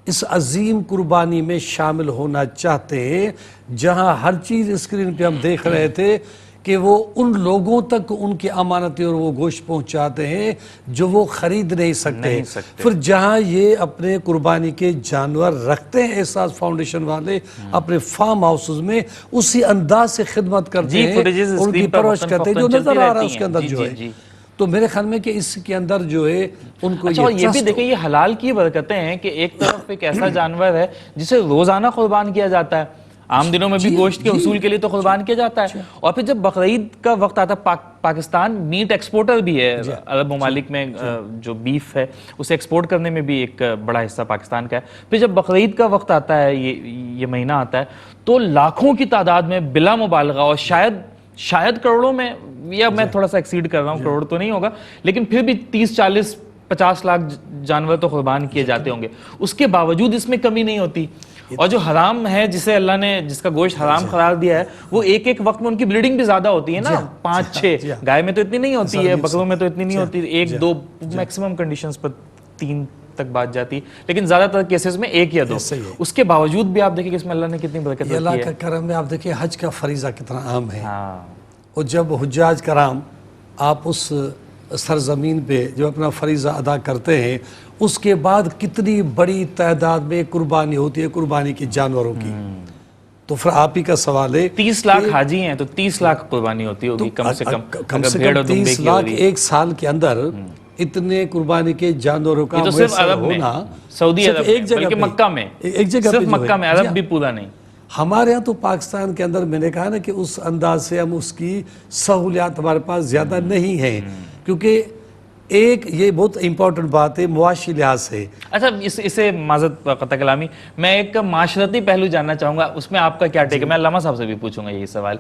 اس عظیم قربانی میں شامل ہونا چاہتے ہیں، جہاں ہر چیز اسکرین پہ ہم دیکھ رہے تھے کہ وہ ان لوگوں تک ان کی امانتیں اور وہ گوشت پہنچاتے ہیں جو وہ خرید نہیں سکتے، پھر جہاں یہ اپنے قربانی کے جانور رکھتے ہیں احساس فاؤنڈیشن والے اپنے فارم ہاؤسز میں، اسی انداز سے خدمت کرتے ہیں، ان کی پرورش کرتے ہیں جو نظر آ رہا ہے اس کے اندر جو ہے۔ تو میرے خیال میں کہ اس کے اندر جو ہے ان کو یہ بھی دیکھیں، یہ حلال کی برکتیں ہیں کہ ایک طرف ایک ایسا جانور ہے جسے روزانہ قربان کیا جاتا ہے، عام دنوں میں بھی گوشت کے حصول کے لیے تو قربان کیا جاتا ہے، اور پھر جب بقرعید کا وقت آتا ہے، پاکستان میٹ ایکسپورٹر بھی ہے، عرب ممالک میں جو بیف ہے اسے ایکسپورٹ کرنے میں بھی ایک بڑا حصہ پاکستان کا ہے۔ پھر جب بقرعید کا وقت آتا ہے، یہ مہینہ آتا ہے، تو لاکھوں کی تعداد میں بلا مبالغہ، اور شاید کروڑوں میں، یا میں تھوڑا سا ایکسیڈ کر رہا ہوں، کروڑ تو نہیں ہوگا لیکن پھر بھی 30 40 50 لاکھ جانور تو قربان کیے جاتے ہوں گے، اس کے باوجود اس میں کمی نہیں ہوتی۔ اور جو حرام ہے، جسے اللہ نے جس کا گوشت حرام قرار دیا ہے، وہ ایک وقت میں ان کی بلیڈنگ بھی زیادہ ہوتی ہے نا، 5 6 گائے میں تو اتنی نہیں ہوتی ہے، بکروں میں تو اتنی نہیں ہوتی، 1 2 میکسیمم کنڈیشنز پر 3 تک بات جاتی، لیکن زیادہ تر کیسز میں 1 یا 2۔ اس کے باوجود بھی آپ دیکھیں کہ اس میں اللہ نے کتنی برکت رکھی ہے۔ اللہ کا کرم ہے، آپ دیکھیں حج کا فریضہ کتنا عام ہے، اور جب حجاج کرام آپ اس سرزمین پہ جو اپنا فریضہ ادا کرتے ہیں، اس کے بعد کتنی بڑی تعداد میں قربانی ہوتی ہے قربانی کے جانوروں کی۔ تو پھر آپ ہی کا سوال ہے، 30 لاکھ حاجی ہیں تو 30 لاکھ قربانی ہوتی ہوگی کم سے کم، کم سے کم 30 لاکھ ایک سال کے اندر اتنے قربانی کے جانوروں کا تو صرف عرب میں، سعودی عرب میں، بلکہ مکہ میں، صرف مکہ میں، عرب بھی پورا نہیں۔ ہمارے ہاں تو پاکستان کے اندر میں نے کہا نا کہ اس انداز سے ہم اس کی سہولیات ہمارے پاس زیادہ نہیں ہیں، کیونکہ ایک یہ بہت امپورٹنٹ بات ہے معاشی لحاظ سے۔ اچھا، اسے معذرت قطع کلامی، میں ایک معاشرتی پہلو جاننا چاہوں گا، اس میں آپ کا کیا ٹیک ہے؟ میں علامہ صاحب سے بھی پوچھوں گا یہی سوال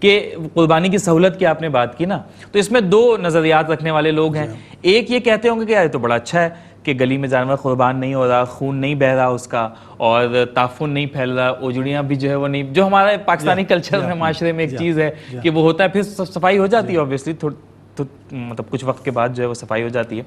کہ قربانی کی سہولت کی آپ نے بات کی نا، تو اس میں 2 نظریات رکھنے والے لوگ ہیں۔ ایک یہ کہتے ہوں گے کہ یار یہ تو بڑا اچھا ہے کہ گلی میں جانور قربان نہیں ہو رہا، خون نہیں بہہ رہا اس کا، اور تعفن نہیں پھیل رہا، اوجڑیاں بھی جو ہے وہ نہیں، جو ہمارے پاکستانی کلچر میں، معاشرے میں ایک چیز ہے کہ وہ ہوتا ہے، پھر صفائی ہو جاتی ہے اوبویسلی، تو مطلب کچھ وقت کے بعد جو ہے وہ صفائی ہو جاتی ہے۔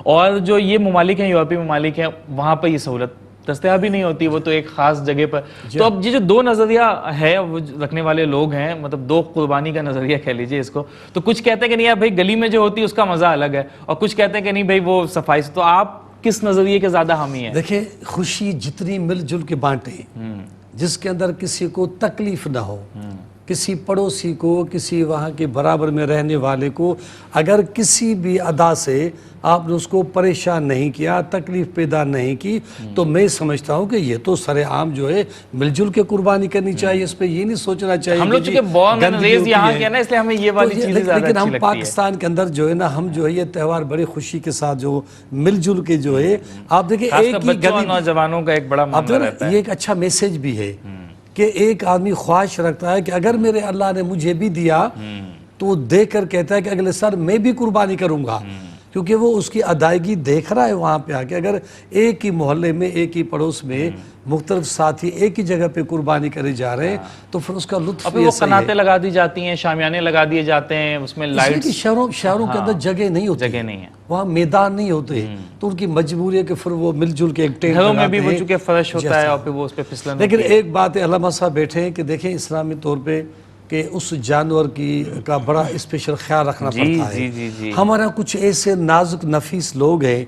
اور جو یہ ممالک ہیں، یورپی ممالک ہیں، وہاں پر یہ سہولت دستیاب ہی نہیں ہوتی، وہ تو ایک خاص جگہ پر۔ تو اب یہ جو 2 نظریہ ہے وہ رکھنے والے لوگ ہیں، مطلب 2 قربانی کا نظریہ کہہ لیجئے اس کو، تو کچھ کہتے ہیں کہ نہیں یار بھائی گلی میں جو ہوتی ہے اس کا مزہ الگ ہے، اور کچھ کہتے ہیں کہ نہیں بھائی وہ صفائی سے۔ تو آپ کس نظریے کے زیادہ حامی ہیں؟ دیکھیں، خوشی جتنی مل جل کے بانٹیں، جس کے اندر کسی کو تکلیف نہ ہو، کسی پڑوسی کو، کسی وہاں کے برابر میں رہنے والے کو اگر کسی بھی ادا سے آپ نے اس کو پریشان نہیں کیا، تکلیف پیدا نہیں کی، تو میں سمجھتا ہوں کہ یہ تو سر عام جو ہے مل جل کے قربانی کرنی چاہیے، اس پہ یہ نہیں سوچنا چاہیے ہم لوگ چونکہ بورن اینڈ ریز یہاں کے نا، اس لیے ہمیں یہ والی چیزیں زیادہ لیکن اچھی ہم لگتی پاکستان کے اندر جو ہے نا، ہم جو ہے یہ تہوار بڑی خوشی کے ساتھ جو مل جل کے جو ہے، آپ دیکھیں ایک ہی بچوں اور نوجوانوں کا ایک بڑا معاملہ رہتا ہے۔ یہ ایک اچھا میسج بھی ہے کہ ایک آدمی خواہش رکھتا ہے کہ اگر میرے اللہ نے مجھے بھی دیا تو وہ دیکھ کر کہتا ہے کہ اگلے سال میں بھی قربانی کروں گا، کیونکہ وہ اس کی ادائیگی دیکھ رہا ہے وہاں پہ آ کے. اگر ایک ہی محلے میں ایک ہی پڑوس میں مختلف ساتھی ایک ہی جگہ پہ قربانی کرے جا رہے ہیں تو پھر اس کا لطف اب وہ قناتیں لگا دی جاتی ہیں, شامیانے لگا دیے جاتے ہیں, اس میں لائٹ. شہروں کے اندر جگہ نہیں ہوتی, جگہ نہیں ہے, وہاں میدان نہیں ہوتے, تو ان کی مجبوری ہے کہ پھر وہ مل جل کے ایک ٹینٹ گھروں میں بھی وہ چونکہ فرش ہوتا ہے اور پھر وہ اس پہ پھسلن. لیکن ایک بات ہے, علامہ صاحب بیٹھے ہیں کہ دیکھیں اسلامی طور پہ کہ اس جانور کا بڑا اسپیشل خیال رکھنا پڑتا ہے. ہمارا کچھ ایسے نازک نفیس لوگ ہیں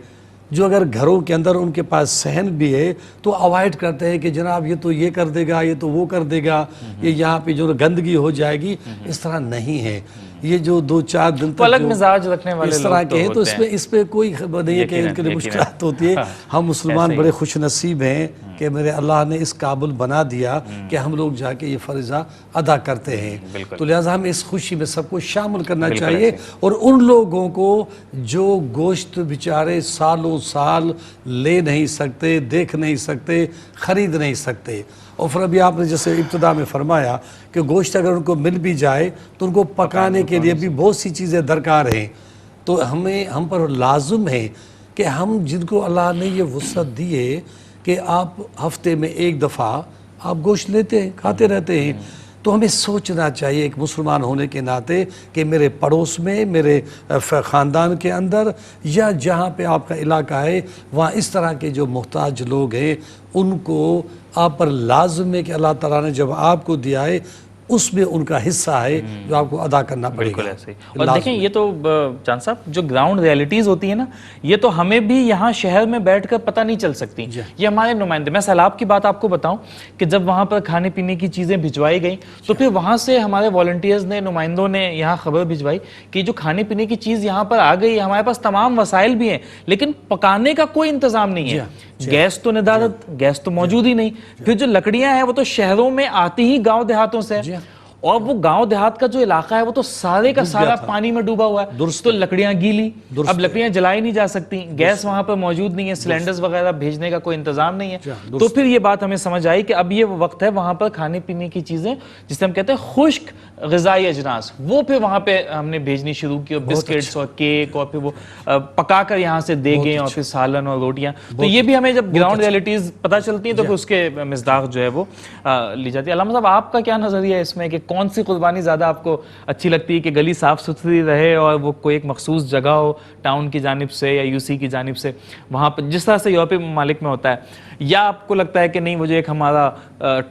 جو اگر گھروں کے اندر ان کے پاس صحن بھی ہے تو اوائڈ کرتے ہیں کہ جناب یہ تو یہ کر دے گا, یہ تو وہ کر دے گا, یہ یہاں پہ جو گندگی ہو جائے گی. اس طرح نہیں ہے. یہ جو 2-4 دن تک الگ مزاج رکھنے والے اس طرح کے ہیں تو اس پہ کوئی خبر نہیں ہے کہ ان کے لیے مشکلات ہوتی ہے. ہم مسلمان بڑے خوش نصیب ہیں کہ میرے اللہ نے اس قابل بنا دیا کہ ہم لوگ جا کے یہ فریضہ ادا کرتے ہیں. تو لہٰذا ہمیں اس خوشی میں سب کو شامل کرنا چاہیے. اور ان لوگوں کو جو گوشت بیچارے سالوں سال لے نہیں سکتے, دیکھ نہیں سکتے, خرید نہیں سکتے, اور پھر ابھی آپ نے جیسے ابتدا میں فرمایا کہ گوشت اگر ان کو مل بھی جائے تو ان کو پکانے کے لیے بھی بہت سی چیزیں درکار ہیں. تو ہم پر لازم ہے کہ ہم جن کو اللہ نے یہ وسعت دی ہے کہ آپ ہفتے میں ایک دفعہ آپ گوشت لیتے ہیں, کھاتے رہتے ہیں, تو ہمیں سوچنا چاہیے ایک مسلمان ہونے کے ناطے کہ میرے پڑوس میں, میرے خاندان کے اندر, یا جہاں پہ آپ کا علاقہ ہے وہاں اس طرح کے جو محتاج لوگ ہیں ان کو آپ پر لازم ہے کہ اللہ تعالیٰ نے جب آپ کو دیا ہے اس میں ان کا حصہ ہے جو آپ کو ادا کرنا پڑے گا. بالکل ایسے ہی. اور دیکھیں یہ تو جان صاحب جو گراؤنڈ ریئلٹیز ہوتی ہیں نا, یہ تو ہمیں بھی یہاں شہر میں بیٹھ کر پتہ نہیں چل سکتی. یہ ہمارے نمائندے, میں سیلاب کی بات آپ کو بتاؤں کہ جب وہاں پر کھانے پینے کی چیزیں بھجوائی گئیں تو پھر وہاں سے ہمارے والنٹیئرز نے, نمائندوں نے یہاں خبر بھجوائی کہ جو کھانے پینے کی چیز یہاں پر آ گئی, ہمارے پاس تمام وسائل بھی ہیں لیکن پکانے کا کوئی انتظام نہیں ہے. گیس تو ندارت, گیس تو موجود ہی نہیں. پھر جو لکڑیاں ہیں وہ تو شہروں میں آتی ہی گاؤں دیہاتوں سے, اور وہ گاؤں دیہات کا جو علاقہ ہے وہ تو سارے کا سارا پانی میں ڈوبا ہوا ہے. تو لکڑیاں گیلی, اب لکڑیاں جلائی نہیں جا سکتی, گیس وہاں پر موجود نہیں ہے, سلنڈرز وغیرہ بھیجنے کا کوئی انتظام نہیں ہے. تو پھر یہ بات ہمیں سمجھ آئی کہ اب یہ وقت ہے وہاں پر کھانے پینے کی چیزیں جسے ہم کہتے ہیں خشک غذائی اجناس, وہ پھر وہاں پہ ہم نے بھیجنی شروع کی, اور بسکٹس اور کیک, اور پھر وہ پکا کر یہاں سے دیگیں, اور پھر سالن اور روٹیاں. تو یہ بھی ہمیں جب گراؤنڈ ریئلٹیز پتہ چلتی ہیں تو پھر اس کے مصداق جو ہے وہ لی جاتی ہے. علامہ صاحب آپ کا کیا نظریہ ہے اس میں کہ کون سی قربانی زیادہ آپ کو اچھی لگتی ہے, کہ گلی صاف ستھری رہے اور وہ کوئی ایک مخصوص جگہ ہو ٹاؤن کی جانب سے یا یو سی کی جانب سے, وہاں پہ جس طرح سے یورپی ممالک میں ہوتا ہے, یا آپ کو لگتا ہے کہ نہیں وہ جو ایک ہمارا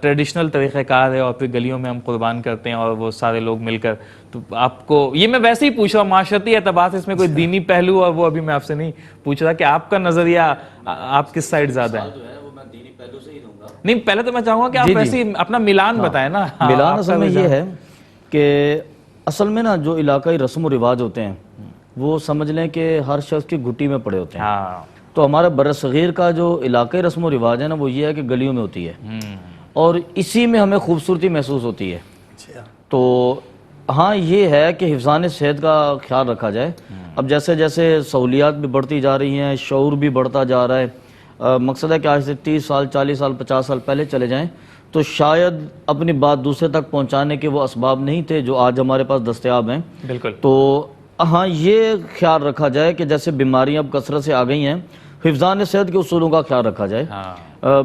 ٹریڈیشنل طریقہ کار ہے اور پھر گلیوں میں ہم قربان کرتے ہیں اور وہ سارے لوگ مل کر. تو آپ کو یہ میں ویسے ہی پوچھ رہا ہوں معاشرتی اعتبار سے, اس میں کوئی دینی پہلو اور وہ ابھی میں آپ سے نہیں پوچھ رہا کہ آپ کا نظریہ آپ کس سائڈ زیادہ ہے. نہیں پہلے تو میں چاہوں گا کہ آپ ویسے ہی اپنا ملان بتائیں نا. ملان اصل میں یہ ہے کہ اصل میں نا جو علاقائی رسم و رواج ہوتے ہیں وہ سمجھ لیں کہ ہر شخص کی گھٹی میں پڑے ہوتے ہیں. تو ہمارا برصغیر کا جو علاقائی رسم و رواج ہے نا وہ یہ ہے کہ گلیوں میں ہوتی ہے, اور اسی میں ہمیں خوبصورتی محسوس ہوتی ہے. تو ہاں یہ ہے کہ حفظان صحت کا خیال رکھا جائے. اب جیسے جیسے سہولیات بھی بڑھتی جا رہی ہیں, شعور بھی بڑھتا جا رہا ہے, مقصد ہے کہ آج سے 30 سال 40 سال 50 سال پہلے چلے جائیں تو شاید اپنی بات دوسرے تک پہنچانے کے وہ اسباب نہیں تھے جو آج ہمارے پاس دستیاب ہیں. بالکل. تو ہاں یہ خیال رکھا جائے کہ جیسے بیماریاں اب کثرت سے آ گئی ہیں, حفظان صحت کے اصولوں کا خیال رکھا جائے,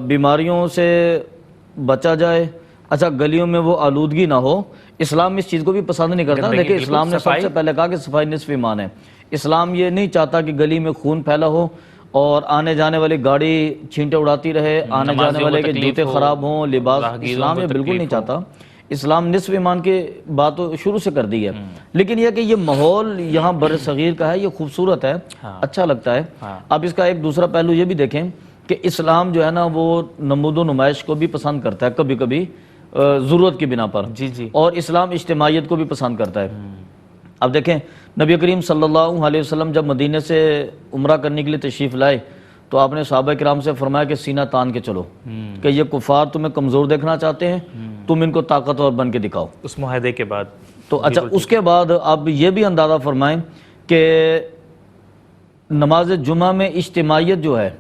بیماریوں سے بچا جائے. اچھا گلیوں میں وہ آلودگی نہ ہو. اسلام اس چیز کو بھی پسند نہیں کرتا. دیکھیں اسلام نے سب سے پہلے کہا کہ صفائی نصف ایمان ہے. اسلام یہ نہیں چاہتا کہ گلی میں خون پھیلا ہو اور آنے جانے والی گاڑی چھینٹے اڑاتی رہے, آنے جانے والے کے جوتے خراب ہوں, لباس. اسلام یہ بالکل نہیں چاہتا. اسلام نصف ایمان کی بات تو شروع سے کر دی ہے. لیکن یہ کہ یہ ماحول یہاں بر صغیر کا ہے, یہ خوبصورت ہے, اچھا لگتا ہے. اب اس کا ایک دوسرا پہلو یہ بھی دیکھیں کہ اسلام جو ہے نا وہ نمود و نمائش کو بھی پسند کرتا ہے کبھی کبھی ضرورت کی بنا پر, اور اسلام اجتماعیت کو بھی پسند کرتا ہے. اب دیکھیں نبی کریم صلی اللہ علیہ وسلم جب مدینے سے عمرہ کرنے کے لیے تشریف لائے تو آپ نے صحابہ کرام سے فرمایا کہ سینہ تان کے چلو, کہ یہ کفار تمہیں کمزور دیکھنا چاہتے ہیں, تم ان کو طاقتور بن کے دکھاؤ. اس معاہدے کے بعد تو اچھا اس کے بعد آپ یہ بھی اندازہ فرمائیں کہ نماز جمعہ میں اجتماعیت جو ہے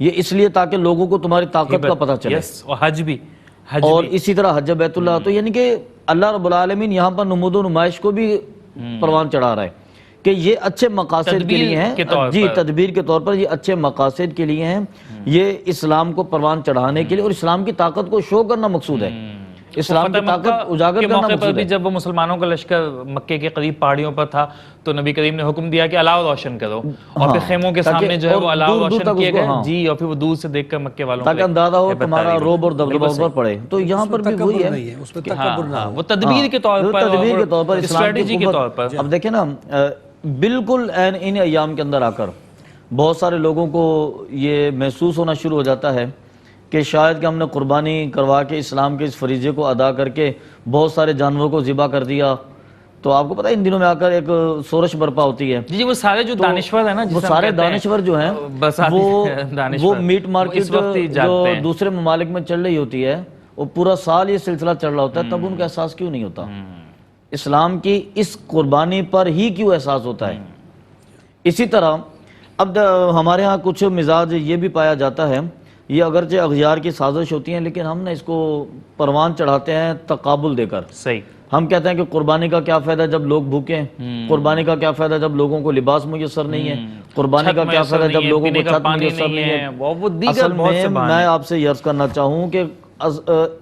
یہ اس لیے تاکہ لوگوں کو تمہاری طاقت کا پتہ چلے, اور حج بھی, اور اسی طرح حج بیت اللہ. تو یعنی کہ اللہ رب العالمین یہاں پر نمود و نمائش کو بھی پروان چڑھا رہا ہے کہ یہ اچھے مقاصد کے تدبیر لیے ہیں کے طور جی پر۔ تدبیر کے طور پر یہ اچھے مقاصد کے لیے ہیں، یہ اسلام کو پروان چڑھانے کے لیے اور اسلام کی طاقت کو شو کرنا مقصود ہے، اسلام کی فتح طاقت مکہ اجاگر کے کرنا موقع پر مقصود بھی ہے۔ جب وہ مسلمانوں کا لشکر مکے کے قریب پہاڑیوں پر تھا تو نبی کریم نے حکم دیا کہ الاؤ روشن کرو، اور پھر خیموں کے تاکہ سامنے جو ہے وہ اور الاؤ دور دور روشن تک کیے اس کو، گئے ہاں، جی، اور پھر وہ دور سے دیکھ کر مکے والوں کو تاکہ اندازہ ہو ہیبت تمہارا تاری روب اور ہوئی۔ دبدبہ اس پر پڑے۔ تو یہاں پر بھی وہی تکبر ہے نہیں ہے، اس میں ہاں تکبر نہ ہاں، ہو۔ وہ تدبیر کے طور پر، تدبیر کے طور پر اسلام کی اسٹریٹجی کے قوت۔ طور پر۔ اب دیکھیں نا بالکل ان ایام کے اندر آ کر بہت سارے لوگوں کو یہ محسوس ہونا شروع ہو جاتا ہے کہ شاید کہ ہم نے قربانی کروا کے اسلام کے اس فریضے کو ادا کر کے بہت سارے جانوروں کو ذبح کر دیا، تو آپ کو پتہ ہے ان دنوں میں آ کر ایک سورش برپا ہوتی ہے، جی وہ سارے جو دانشور ہیں نا، وہ سارے دانشور جو ہیں وہ میٹ مارکیٹ جو دوسرے ممالک میں چل رہی ہوتی ہے، وہ پورا سال یہ سلسلہ چل رہا ہوتا ہے، تب ان کا احساس کیوں نہیں ہوتا؟ اسلام کی اس قربانی پر ہی کیوں احساس ہوتا ہے؟ اسی طرح اب ہمارے ہاں کچھ مزاج یہ بھی پایا جاتا ہے، یہ اگرچہ اغیار کی سازش ہوتی ہیں لیکن ہم نے اس کو پروان چڑھاتے ہیں تقابل دے کر۔ صحیح، ہم کہتے ہیں کہ قربانی کا کیا فائدہ جب لوگ بھوکے ہیں، قربانی کا کیا فائدہ جب لوگوں کو لباس میسر نہیں ہے، قربانی کا کیا فائدہ جب لوگوں کو چھت میسر نہیں ہے۔ وہ دیگر اصل بہت سے میں بہانے میں آپ سے یہ عرض کرنا چاہوں کہ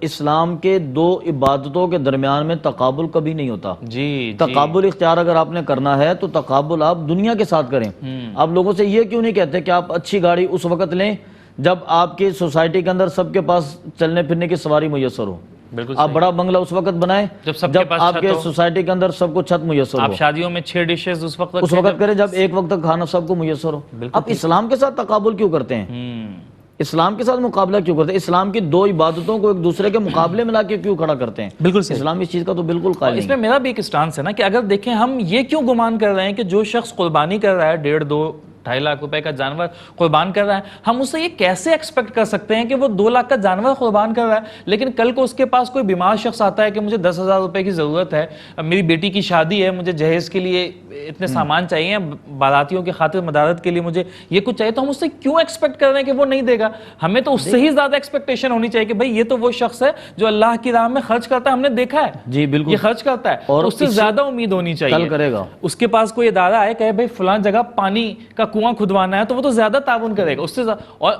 اسلام کے دو عبادتوں کے درمیان میں تقابل کبھی نہیں ہوتا۔ جی تقابل اختیار اگر آپ نے کرنا ہے تو تقابل آپ دنیا کے ساتھ کریں۔ آپ لوگوں سے یہ کیوں نہیں کہتے کہ آپ اچھی گاڑی اس وقت لیں جب آپ کی سوسائٹی کے اندر سب کے پاس چلنے پھرنے کی سواری میسر ہو؟ بالکل آپ بڑا بنگلہ اس وقت بنائیں جب سب کے پاس آپ چھت کے ہو۔ سوسائٹی کے اندر سب کو چھت میسر ہو۔ آپ شادیوں میں 6 ڈشز اس وقت اس وقت کریں جب ایک وقت تک کھانا سب کو میسر ہو۔ آپ اسلام کے ساتھ تقابل کیوں کرتے ہیں؟ اسلام کے ساتھ مقابلہ کیوں کرتے ہیں؟ اسلام کی دو عبادتوں کو ایک دوسرے کے مقابلے میں لا کے کیوں کھڑا کرتے ہیں؟ بالکل صحیح۔ اسلام اس چیز کا تو بالکل قائل اس نہیں میں میرا بھی ایک اسٹانس ہے نا کہ اگر دیکھیں ہم یہ کیوں گمان کر رہے ہیں کہ جو شخص قربانی کر رہا ہے 1.5 2 2.5 لاکھ روپے کا جانور قربان کر رہا ہے، ہم اس سے یہ کیسے ایکسپیکٹ کر سکتے ہیں کہ وہ 2 لاکھ کا جانور قربان کر رہا ہے لیکن کل کو اس کے پاس کوئی بیمار شخص آتا ہے کہ مجھے 10,000 روپے کی ضرورت ہے، میری بیٹی کی شادی ہے، مجھے جہیز کے لیے اتنے سامان چاہیے، باراتیوں کی خاطر مدارت کے لیے مجھے یہ کچھ چاہیے، تو ہم اس سے کیوں ایکسپیکٹ کر رہے ہیں کہ وہ نہیں دے گا؟ ہمیں تو اس سے ہی زیادہ ایکسپیکٹیشن ہونی چاہیے کہ بھائی یہ تو وہ شخص ہے جو اللہ کی راہ میں خرچ کرتا ہے، ہم نے دیکھا ہے جی بالکل یہ خرچ کرتا ہے، اور اس سے زیادہ امید ہونی چاہیے کل کرے گا۔ اس کے پاس کوئی ادارہ ہے کہ بھائی فلاں جگہ پانی کا کنواں کھدوانا ہے تو وہ تو زیادہ تعاون کرے گا اس سے اور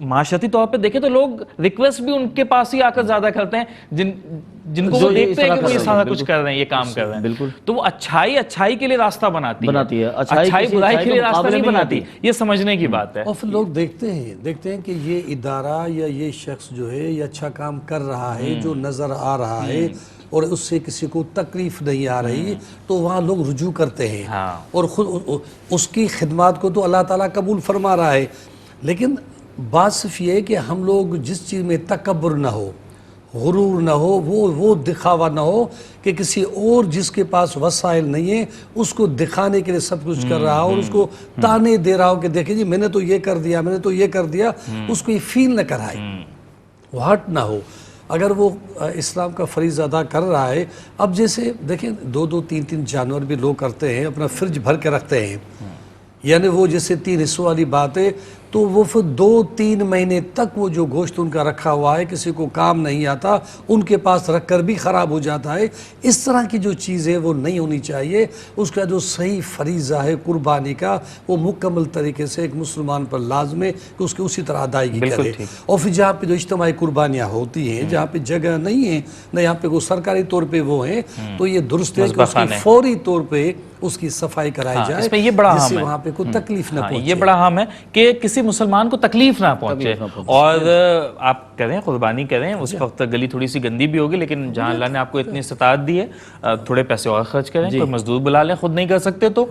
معاشرتی طور پہ دیکھیں تو لوگ ریکویسٹ بھی ان کے پاس ہی آ کر زیادہ کرتے ہیں جن کو وہ دیکھتے ہیں کہ وہ یہ سارا کچھ کر رہے ہیں، یہ کام کر رہے ہیں، بالکل۔ تو وہ اچھائی کے لیے راستہ بناتی ہے، اچھائی برائی کے لیے راستہ نہیں بناتی، یہ سمجھنے کی بات ہے۔ اور پھر لوگ دیکھتے ہیں کہ یہ ادارہ یا یہ شخص جو ہے یہ اچھا کام کر رہا ہے جو نظر آ رہا ہے اور اس سے کسی کو تکلیف نہیں آ رہی تو وہاں لوگ رجوع کرتے ہیں اور خود اس کی خدمات کو تو اللہ تعالیٰ قبول فرما رہا ہے، لیکن بات صرف یہ ہے کہ ہم لوگ جس چیز میں تکبر نہ ہو، غرور نہ ہو، وہ دکھاوا نہ ہو کہ کسی اور جس کے پاس وسائل نہیں ہیں اس کو دکھانے کے لیے سب کچھ کر رہا ہو اور اس کو تانے دے رہا ہو کہ دیکھیں جی میں نے تو یہ کر دیا، میں نے تو یہ کر دیا، اس کو یہ فیل نہ کرائے، وہ ہٹ نہ ہو۔ اگر وہ اسلام کا فریضہ ادا کر رہا ہے، اب جیسے دیکھیں 2 3 جانور بھی لوگ کرتے ہیں، اپنا فرج بھر کے رکھتے ہیں، یعنی وہ جیسے 3 حصوں والی بات ہے تو وہ پھر 2 3 مہینے تک وہ جو گوشت ان کا رکھا ہوا ہے کسی کو کام نہیں آتا، ان کے پاس رکھ کر بھی خراب ہو جاتا ہے۔ اس طرح کی جو چیز ہے وہ نہیں ہونی چاہیے، اس کا جو صحیح فریضہ ہے قربانی کا وہ مکمل طریقے سے ایک مسلمان پر لازم ہے کہ اس کی اسی طرح ادائیگی کرے۔ اور پھر جہاں پہ جو اجتماعی قربانیاں ہوتی ہیں، جہاں پہ جگہ نہیں ہے نہ یہاں پہ کوئی سرکاری طور پہ وہ ہیں، تو یہ درست ہے کہ اس کی فوری طور پہ اس کی صفائی کرائی جائے، اس میں یہ بڑا جس سے اہم ہے، وہاں پہ کوئی تکلیف نہ پہنچے۔ یہ بڑا اہم ہے کہ کسی مسلمان کو تکلیف نہ پہنچے، اور آپ کریں قربانی کریں، اس وقت گلی تھوڑی سی گندی بھی ہوگی لیکن جہاں اللہ نے آپ کو اتنی استطاعت دی ہے تھوڑے پیسے اور خرچ کریں، کوئی مزدور بلا لیں، خود نہیں کر سکتے تو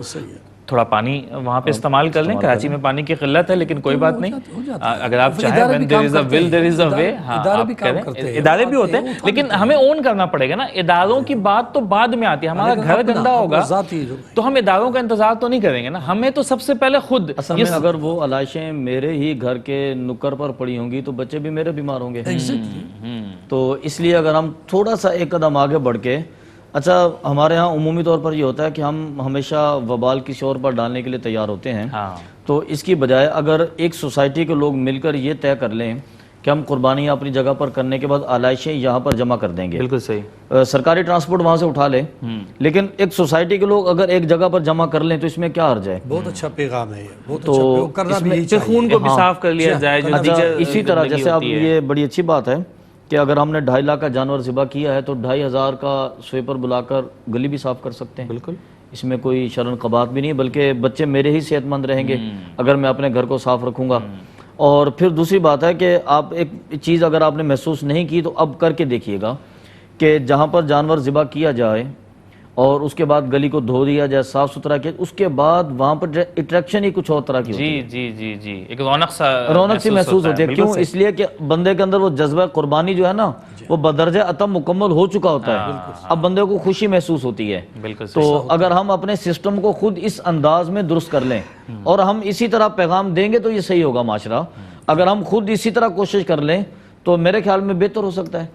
تھوڑا پانی وہاں پہ استعمال کر لیں۔ کراچی میں پانی کی قلت ہے لیکن کوئی بات نہیں، اگر آپ چاہیں when there is a will there is a way، آپ کریں، ادارے بھی ہوتے ہیں لیکن ہمیں اون کرنا پڑے گا نا، اداروں کی بات تو بعد میں آتی ہے، ہمارا گھر گندا ہوگا تو ہم اداروں کا انتظار تو نہیں کریں گے نا، ہمیں تو سب سے پہلے خود۔ اصل میں اگر وہ علائشیں میرے ہی گھر کے نکر پر پڑی ہوں گی تو بچے بھی میرے بیمار ہوں گے، تو اس لیے اگر ہم تھوڑا سا ایک قدم آگے بڑھ کے، اچھا ہمارے ہاں عمومی طور پر یہ ہوتا ہے کہ ہم ہمیشہ وبال کسی اور پر ڈالنے کے لیے تیار ہوتے ہیں، تو اس کی بجائے اگر ایک سوسائٹی کے لوگ مل کر یہ طے کر لیں کہ ہم قربانیاں اپنی جگہ پر کرنے کے بعد آلائشیں یہاں پر جمع کر دیں گے. بالکل صحیح. سرکاری ٹرانسپورٹ وہاں سے اٹھا لیں, لیکن ایک سوسائٹی کے لوگ اگر ایک جگہ پر جمع کر لیں تو اس میں کیا حرج ہے؟ بہت اچھا پیغام ہے یہ, بہت تو اچھا پیغام کرنا اس بھی میں یہی پھر چاہیے. خون کو بھی صاف کر لیا جائے جو اچھا, دیگر اسی طرح گندگی جیسے اب ہوتی ہے. یہ بڑی اچھی بات ہے کہ اگر ہم نے 2.5 لاکھ کا جانور ذبح کیا ہے تو 2,500 کا سویپر بلا کر گلی بھی صاف کر سکتے ہیں. بالکل. اس میں کوئی شرن قباحت بھی نہیں, بلکہ بچے میرے ہی صحت مند رہیں گے اگر میں اپنے گھر کو صاف رکھوں گا. اور پھر دوسری بات ہے کہ آپ ایک چیز اگر آپ نے محسوس نہیں کی تو اب کر کے دیکھیے گا کہ جہاں پر جانور ذبح کیا جائے اور اس کے بعد گلی کو دھو دیا جائے, صاف ستھرا کیا, اس کے بعد وہاں پر اٹریکشن ہی کچھ اور طرح کی ہوتی ہے. جی ایک رونق سی محسوس ہوتی ہے. کیوں؟ اس لیے کہ بندے کے اندر وہ جذبہ قربانی جو ہے نا وہ بدرجہ اتم مکمل ہو چکا ہوتا ہے. اب بندے کو خوشی محسوس ہوتی ہے. تو اگر ہم اپنے سسٹم کو خود اس انداز میں درست کر لیں اور ہم اسی طرح پیغام دیں گے تو یہ صحیح ہوگا معاشرہ. اگر ہم خود اسی طرح کوشش کر لیں تو میرے خیال میں بہتر ہو سکتا ہے.